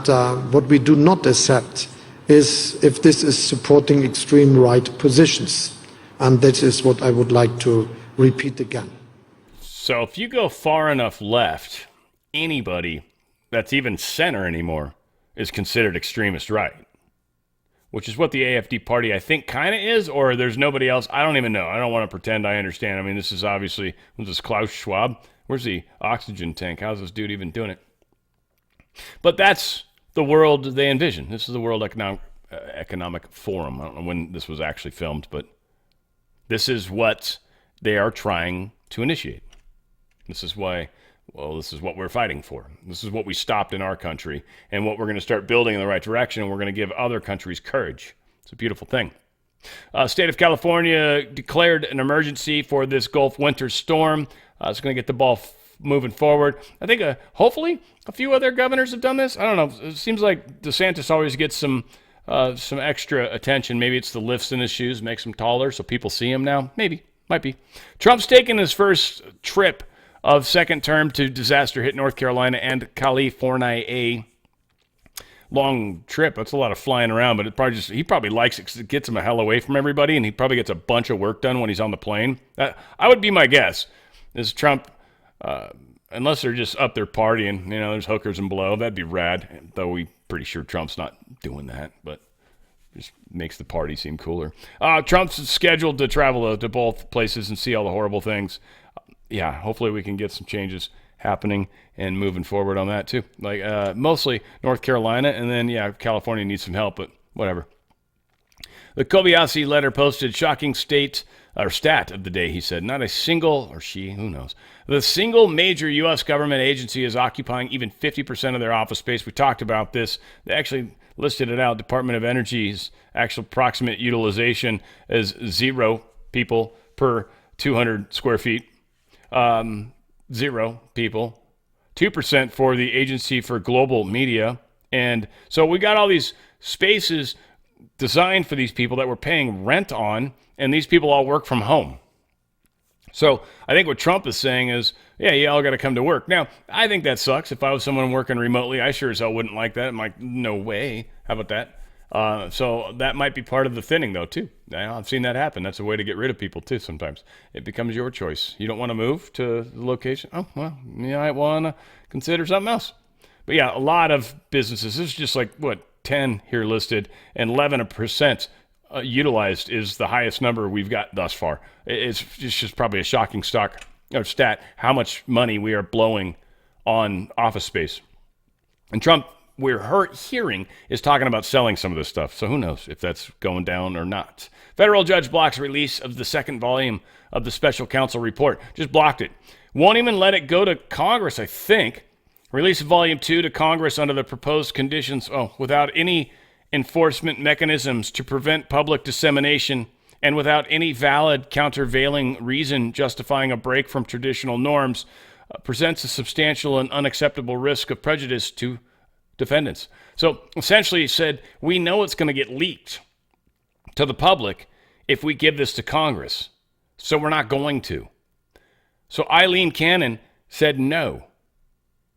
what we do not accept is if this is supporting extreme right positions. And that is what I would like to repeat again. So if you go far enough left, anybody that's even center anymore is considered extremist right. Which is what the AfD party, I think, kind of is, or there's nobody else. I don't even know. I don't want to pretend I understand. I mean, this is obviously, was this Klaus Schwab? Where's the oxygen tank? How's this dude even doing it? But that's the world they envision. This is the World Economic Forum. I don't know when this was actually filmed, but this is what they are trying to initiate. This is why... Well, this is what we're fighting for. This is what we stopped in our country and what we're going to start building in the right direction, and we're going to give other countries courage. It's a beautiful thing. State of California declared an emergency for this Gulf winter storm. It's going to get the ball moving forward. I think hopefully a few other governors have done this. I don't know. It seems like DeSantis always gets some extra attention. Maybe it's the lifts in his shoes, makes him taller so people see him now. Maybe. Might be. Trump's taking his first trip of second term to disaster-hit North Carolina and California. A long trip. That's a lot of flying around, but he probably likes it because it gets him a hell away from everybody, and he probably gets a bunch of work done when he's on the plane. I would be my guess. Is Trump, unless they're just up there partying, there's hookers and blow, that'd be rad, though we're pretty sure Trump's not doing that, but just makes the party seem cooler. Trump's scheduled to travel to both places and see all the horrible things. Yeah, hopefully we can get some changes happening and moving forward on that too. Like mostly North Carolina, and then California needs some help, but whatever. The Kobayashi letter posted shocking stat of the day. He said, not a single, or she, who knows, the single major U.S. government agency is occupying even 50% of their office space. We talked about this. They actually listed it out. Department of Energy's actual approximate utilization is 0 people per 200 square feet. 0 people, 2% for the Agency for Global Media. And so we got all these spaces designed for these people that we're paying rent on, and these people all work from home. So I think what Trump is saying is, you all got to come to work. Now, I think that sucks. If I was someone working remotely, I sure as hell wouldn't like that. I'm like, no way. How about that? So that might be part of the thinning, though, too. I've seen that happen. That's a way to get rid of people, too, sometimes. It becomes your choice. You don't want to move to the location? Oh, well, you might want to consider something else. But, a lot of businesses, this is just like, 10 here listed, and 11% utilized is the highest number we've got thus far. It's just probably a shocking stat how much money we are blowing on office space. And Trump, we're hearing, is talking about selling some of this stuff. So who knows if that's going down or not. Federal judge blocks release of the second volume of the special counsel report. Just blocked it. Won't even let it go to Congress, I think. Release of volume 2 to Congress under the proposed conditions, without any enforcement mechanisms to prevent public dissemination and without any valid countervailing reason justifying a break from traditional norms, presents a substantial and unacceptable risk of prejudice to defendants. So essentially he said, we know it's going to get leaked to the public if we give this to Congress. So we're not going to. So Eileen Cannon said no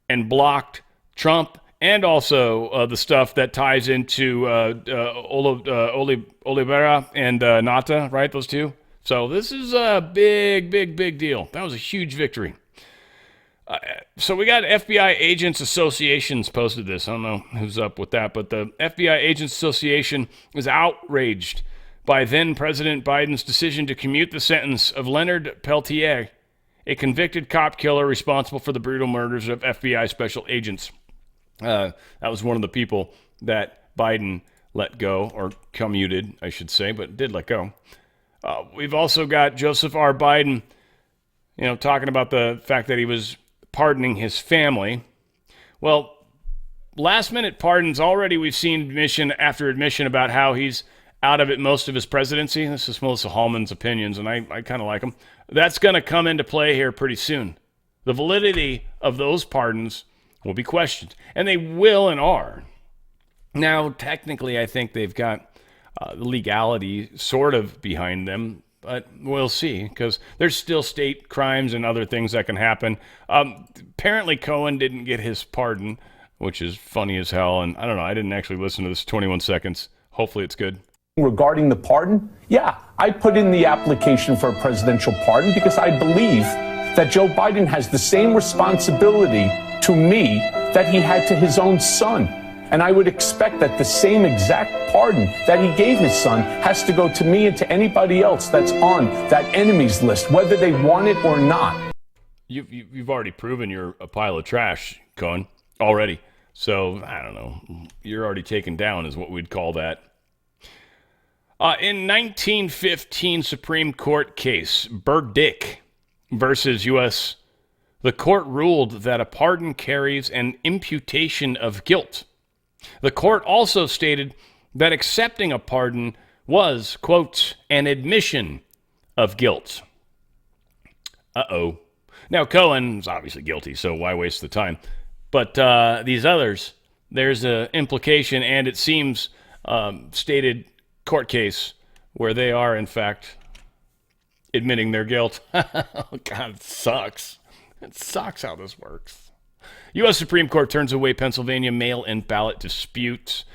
and blocked Trump and also the stuff that ties into Oliveira and Nata, right? Those two. So this is a big, big, big deal. That was a huge victory. So we got FBI Agents Associations posted this. I don't know who's up with that, but the FBI Agents Association is outraged by then President Biden's decision to commute the sentence of Leonard Peltier, a convicted cop killer responsible for the brutal murders of FBI special agents. That was one of the people that Biden let go, or commuted, I should say, but did let go. We've also got Joseph R. Biden, talking about the fact that he was pardoning his family. Well, last minute pardons already. We've seen admission after admission about how he's out of it most of his presidency. This is Melissa Hallman's opinions, and I kind of like them. That's going to come into play here pretty soon. The validity of those pardons will be questioned, and they will and are. Now, technically, I think they've got the legality sort of behind them, but we'll see, because there's still state crimes and other things that can happen. Apparently, Cohen didn't get his pardon, which is funny as hell, and I don't know, I didn't actually listen to this 21 seconds. Hopefully it's good. Regarding the pardon, yeah, I put in the application for a presidential pardon because I believe that Joe Biden has the same responsibility to me that he had to his own son. And I would expect that the same exact pardon that he gave his son has to go to me and to anybody else that's on that enemies list, whether they want it or not. You've already proven you're a pile of trash, Cohen, already. So, I don't know. You're already taken down is what we'd call that. In 1915 Supreme Court case, Burdick versus U.S., the court ruled that a pardon carries an imputation of guilt. The court also stated that accepting a pardon was, quote, an admission of guilt. Uh-oh. Now, Cohen's obviously guilty, so why waste the time? But these others, there's an implication, and it seems stated court case where they are, in fact, admitting their guilt. Oh, God, it sucks. It sucks how this works. U.S. Supreme Court turns away Pennsylvania mail-in ballot dispute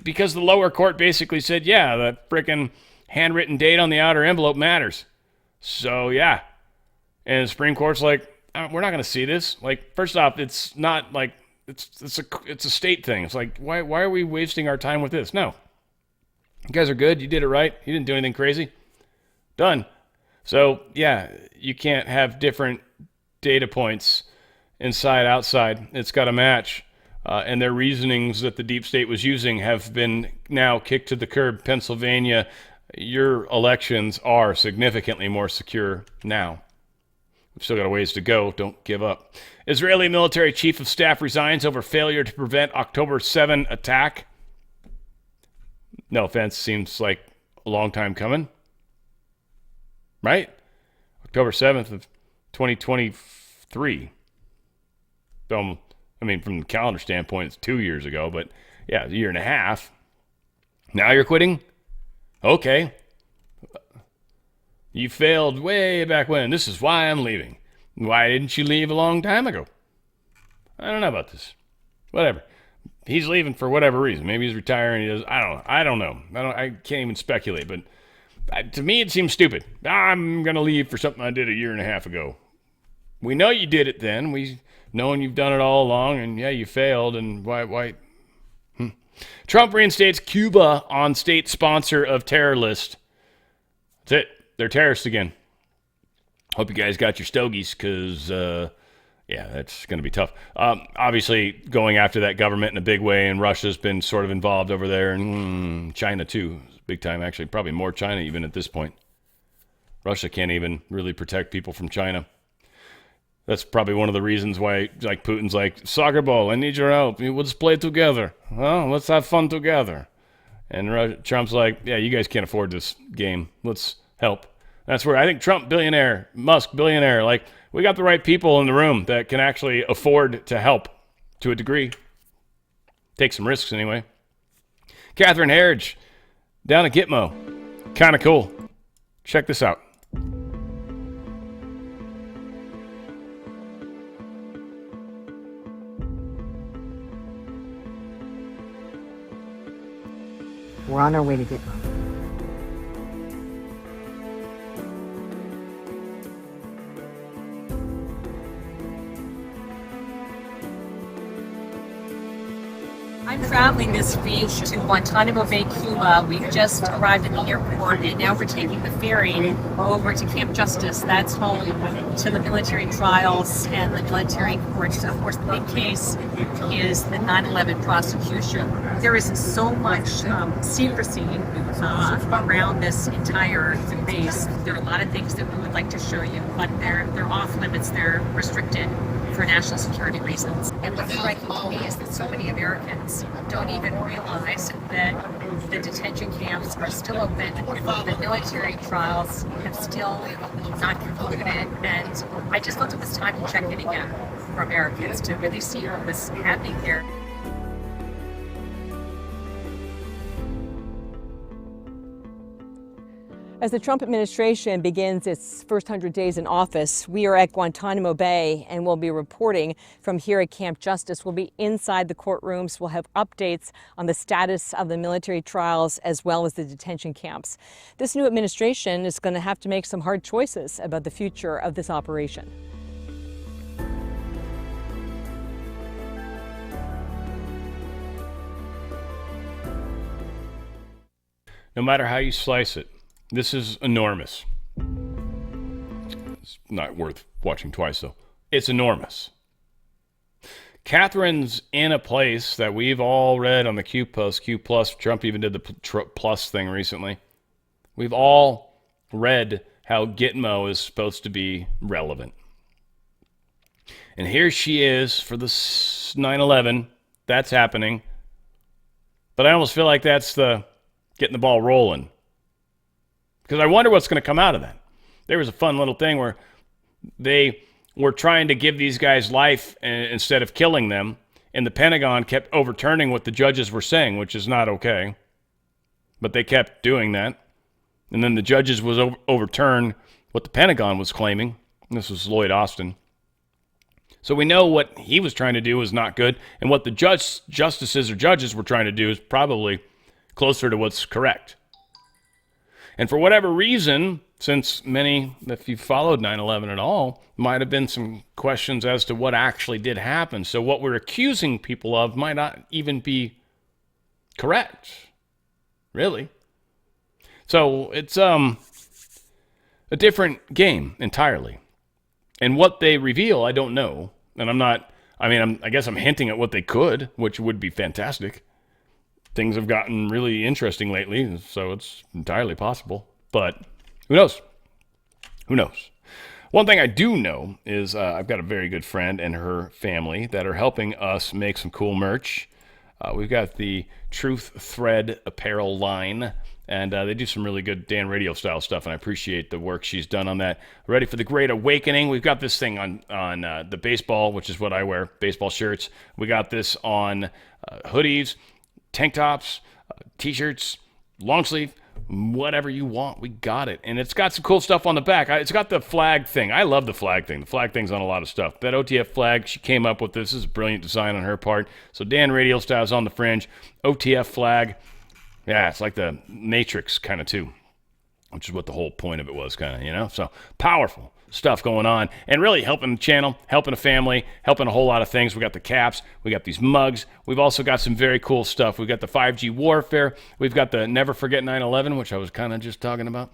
because the lower court basically said, yeah, the frickin' handwritten date on the outer envelope matters. So, yeah. And the Supreme Court's like, we're not going to see this. Like, first off, it's not like, it's a state thing. It's like, why are we wasting our time with this? No. You guys are good. You did it right. You didn't do anything crazy. Done. So, yeah, you can't have different data points inside, outside. It's got to match. And their reasonings that the deep state was using have been now kicked to the curb. Pennsylvania, your elections are significantly more secure now. We've still got a ways to go. Don't give up. Israeli military chief of staff resigns over failure to prevent October 7 attack. No offense, seems like a long time coming. Right? October 7th of 2023. So, I mean, from the calendar standpoint, it's 2 years ago, but yeah, a year and a half. Now you're quitting? Okay. You failed way back when. This is why I'm leaving. Why didn't you leave a long time ago? I don't know about this. Whatever. He's leaving for whatever reason. Maybe he's retiring. He does. I don't know. I can't even speculate. But to me, it seems stupid. I'm gonna leave for something I did a year and a half ago. We know you did it then. We knowing you've done it all along, and yeah, you failed. And why? Trump reinstates Cuba on state sponsor of terror list. That's it. They're terrorists again. Hope you guys got your stogies, because yeah, that's going to be tough. Obviously, going after that government in a big way, and Russia's been sort of involved over there, and China too, big time actually, probably more China even at this point. Russia can't even really protect people from China. That's probably one of the reasons why, like, Putin's like, soccer ball, I need your help. Let's play together. Well, let's have fun together. And Trump's like, yeah, you guys can't afford this game. Let's help. That's where I think Trump, billionaire, Musk, billionaire, like, we got the right people in the room that can actually afford to help to a degree. Take some risks anyway. Catherine Herridge down at Gitmo. Kind of cool. Check this out. We're on our way to Gitmo. I'm traveling this week to Guantanamo Bay, Cuba. We've just arrived at the airport, and now we're taking the ferry over to Camp Justice. That's home to the military trials and the military courts. Of course, the big case is the 9/11 prosecution. There is so much secrecy around this entire base. There are a lot of things that we would like to show you, but they're off limits. They're restricted for national security reasons. And what's striking to me is that so many Americans don't even realize that the detention camps are still open. The military trials have still not concluded. And I just felt it was time to check in again for Americans to really see what was happening here. As the Trump administration begins its first 100 days in office, we are at Guantanamo Bay and we'll be reporting from here at Camp Justice. We'll be inside the courtrooms. We'll have updates on the status of the military trials as well as the detention camps. This new administration is going to have to make some hard choices about the future of this operation. No matter how you slice it, this is enormous. It's not worth watching twice, though. It's enormous. Catherine's in a place that we've all read on the Q Plus. Trump even did the plus thing recently. We've all read how Gitmo is supposed to be relevant. And here she is for the 9/11. That's happening. But I almost feel like that's the getting the ball rolling. Because I wonder what's going to come out of that. There was a fun little thing where they were trying to give these guys life instead of killing them, and the Pentagon kept overturning what the judges were saying, which is not okay. But they kept doing that. And then the judges was overturned what the Pentagon was claiming. This was Lloyd Austin. So we know what he was trying to do was not good, and what the justices or judges were trying to do is probably closer to what's correct. And for whatever reason, since many, if you followed 9/11 at all, might have been some questions as to what actually did happen. So what we're accusing people of might not even be correct, really. So it's a different game entirely. And what they reveal, I don't know. And I guess I'm hinting at what they could, which would be fantastic. Things have gotten really interesting lately, so it's entirely possible. But who knows? Who knows? One thing I do know is I've got a very good friend and her family that are helping us make some cool merch. We've got the Truth Thread apparel line, and they do some really good Dan Radio style stuff, and I appreciate the work she's done on that. Ready for the Great Awakening. We've got this thing on the baseball, which is what I wear, baseball shirts. We got this on hoodies, tank tops, t-shirts, long sleeve, whatever you want, we got it. And it's got some cool stuff on the back. It's got the flag thing. I love the flag thing. The flag thing's on a lot of stuff. That OTF flag, she came up with this. This is a brilliant design on her part. So Dan Radio Style's on the Fringe. OTF flag. Yeah, it's like the Matrix kind of too, which is what the whole point of it was kind of, you know? So powerful stuff going on, and really helping the channel, helping a family, helping a whole lot of things. We got the caps, we got these mugs, we've also got some very cool stuff. We've got the 5G warfare, we've got the Never Forget 9/11, which I was kind of just talking about.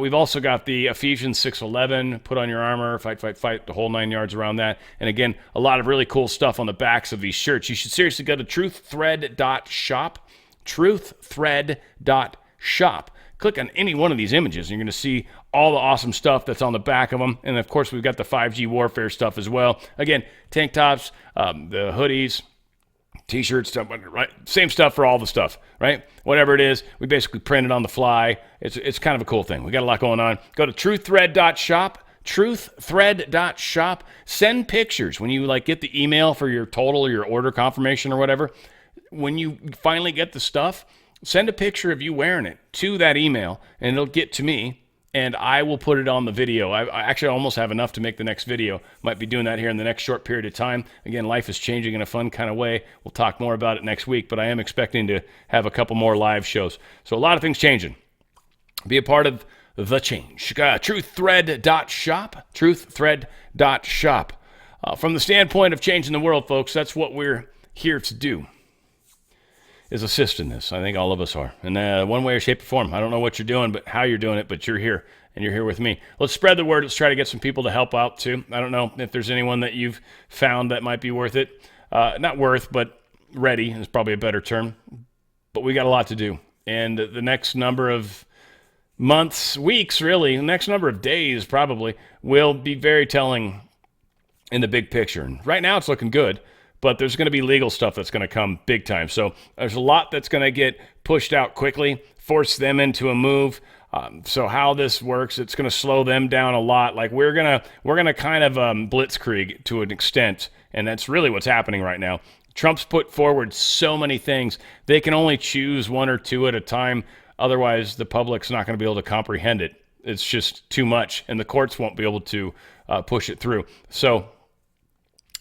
We've also got the Ephesians 6:11, put on your armor, fight, fight, fight, the whole 9 yards around that. And again, a lot of really cool stuff on the backs of these shirts. You should seriously go to truththread.shop, truththread.shop. Click on any one of these images, and you're going to see all the awesome stuff that's on the back of them. And, of course, we've got the 5G warfare stuff as well. Again, tank tops, the hoodies, T-shirts, stuff, right? Same stuff for all the stuff, right? Whatever it is, we basically print it on the fly. It's kind of a cool thing. We got a lot going on. Go to truththread.shop, truththread.shop. Send pictures when you, get the email for your total or your order confirmation or whatever. When you finally get the stuff, send a picture of you wearing it to that email, and it'll get to me, and I will put it on the video. I actually almost have enough to make the next video. Might be doing that here in the next short period of time. Again, life is changing in a fun kind of way. We'll talk more about it next week, but I am expecting to have a couple more live shows. So a lot of things changing. Be a part of the change. Truththread.shop, truththread.shop. From the standpoint of changing the world, folks, that's what we're here to do. is assisting this. I think all of us are. And one way or shape or form. I don't know what you're doing, but how you're doing it, but you're here, and you're here with me. Let's spread the word. Let's try to get some people to help out, too. I don't know if there's anyone that you've found that might be worth it. Not worth, but ready is probably a better term. But we got a lot to do. And the next number of months, weeks, really, the next number of days probably will be very telling in the big picture. And right now it's looking good, but there's going to be legal stuff that's going to come big time. So there's a lot that's going to get pushed out quickly, force them into a move. So how this works, it's going to slow them down a lot. Like we're gonna kind of blitzkrieg to an extent, and that's really what's happening right now. Trump's put forward so many things. They can only choose one or two at a time. Otherwise, the public's not going to be able to comprehend it. It's just too much, and the courts won't be able to push it through. So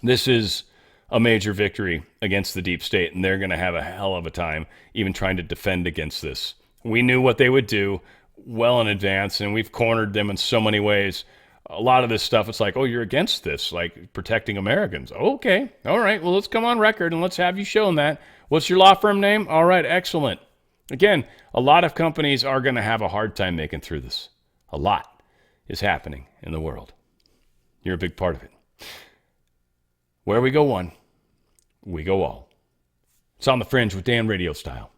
this is a major victory against the deep state, and they're going to have a hell of a time even trying to defend against this. We knew what they would do well in advance, and we've cornered them in so many ways. A lot of this stuff, it's like, oh, you're against this, like protecting Americans. Okay, all right, well, let's come on record and let's have you shown that. What's your law firm name? All right, excellent. Again, a lot of companies are going to have a hard time making through this. A lot is happening in the world. You're a big part of it. Where we go one, we go all. It's on the Fringe with Dan Radio Style.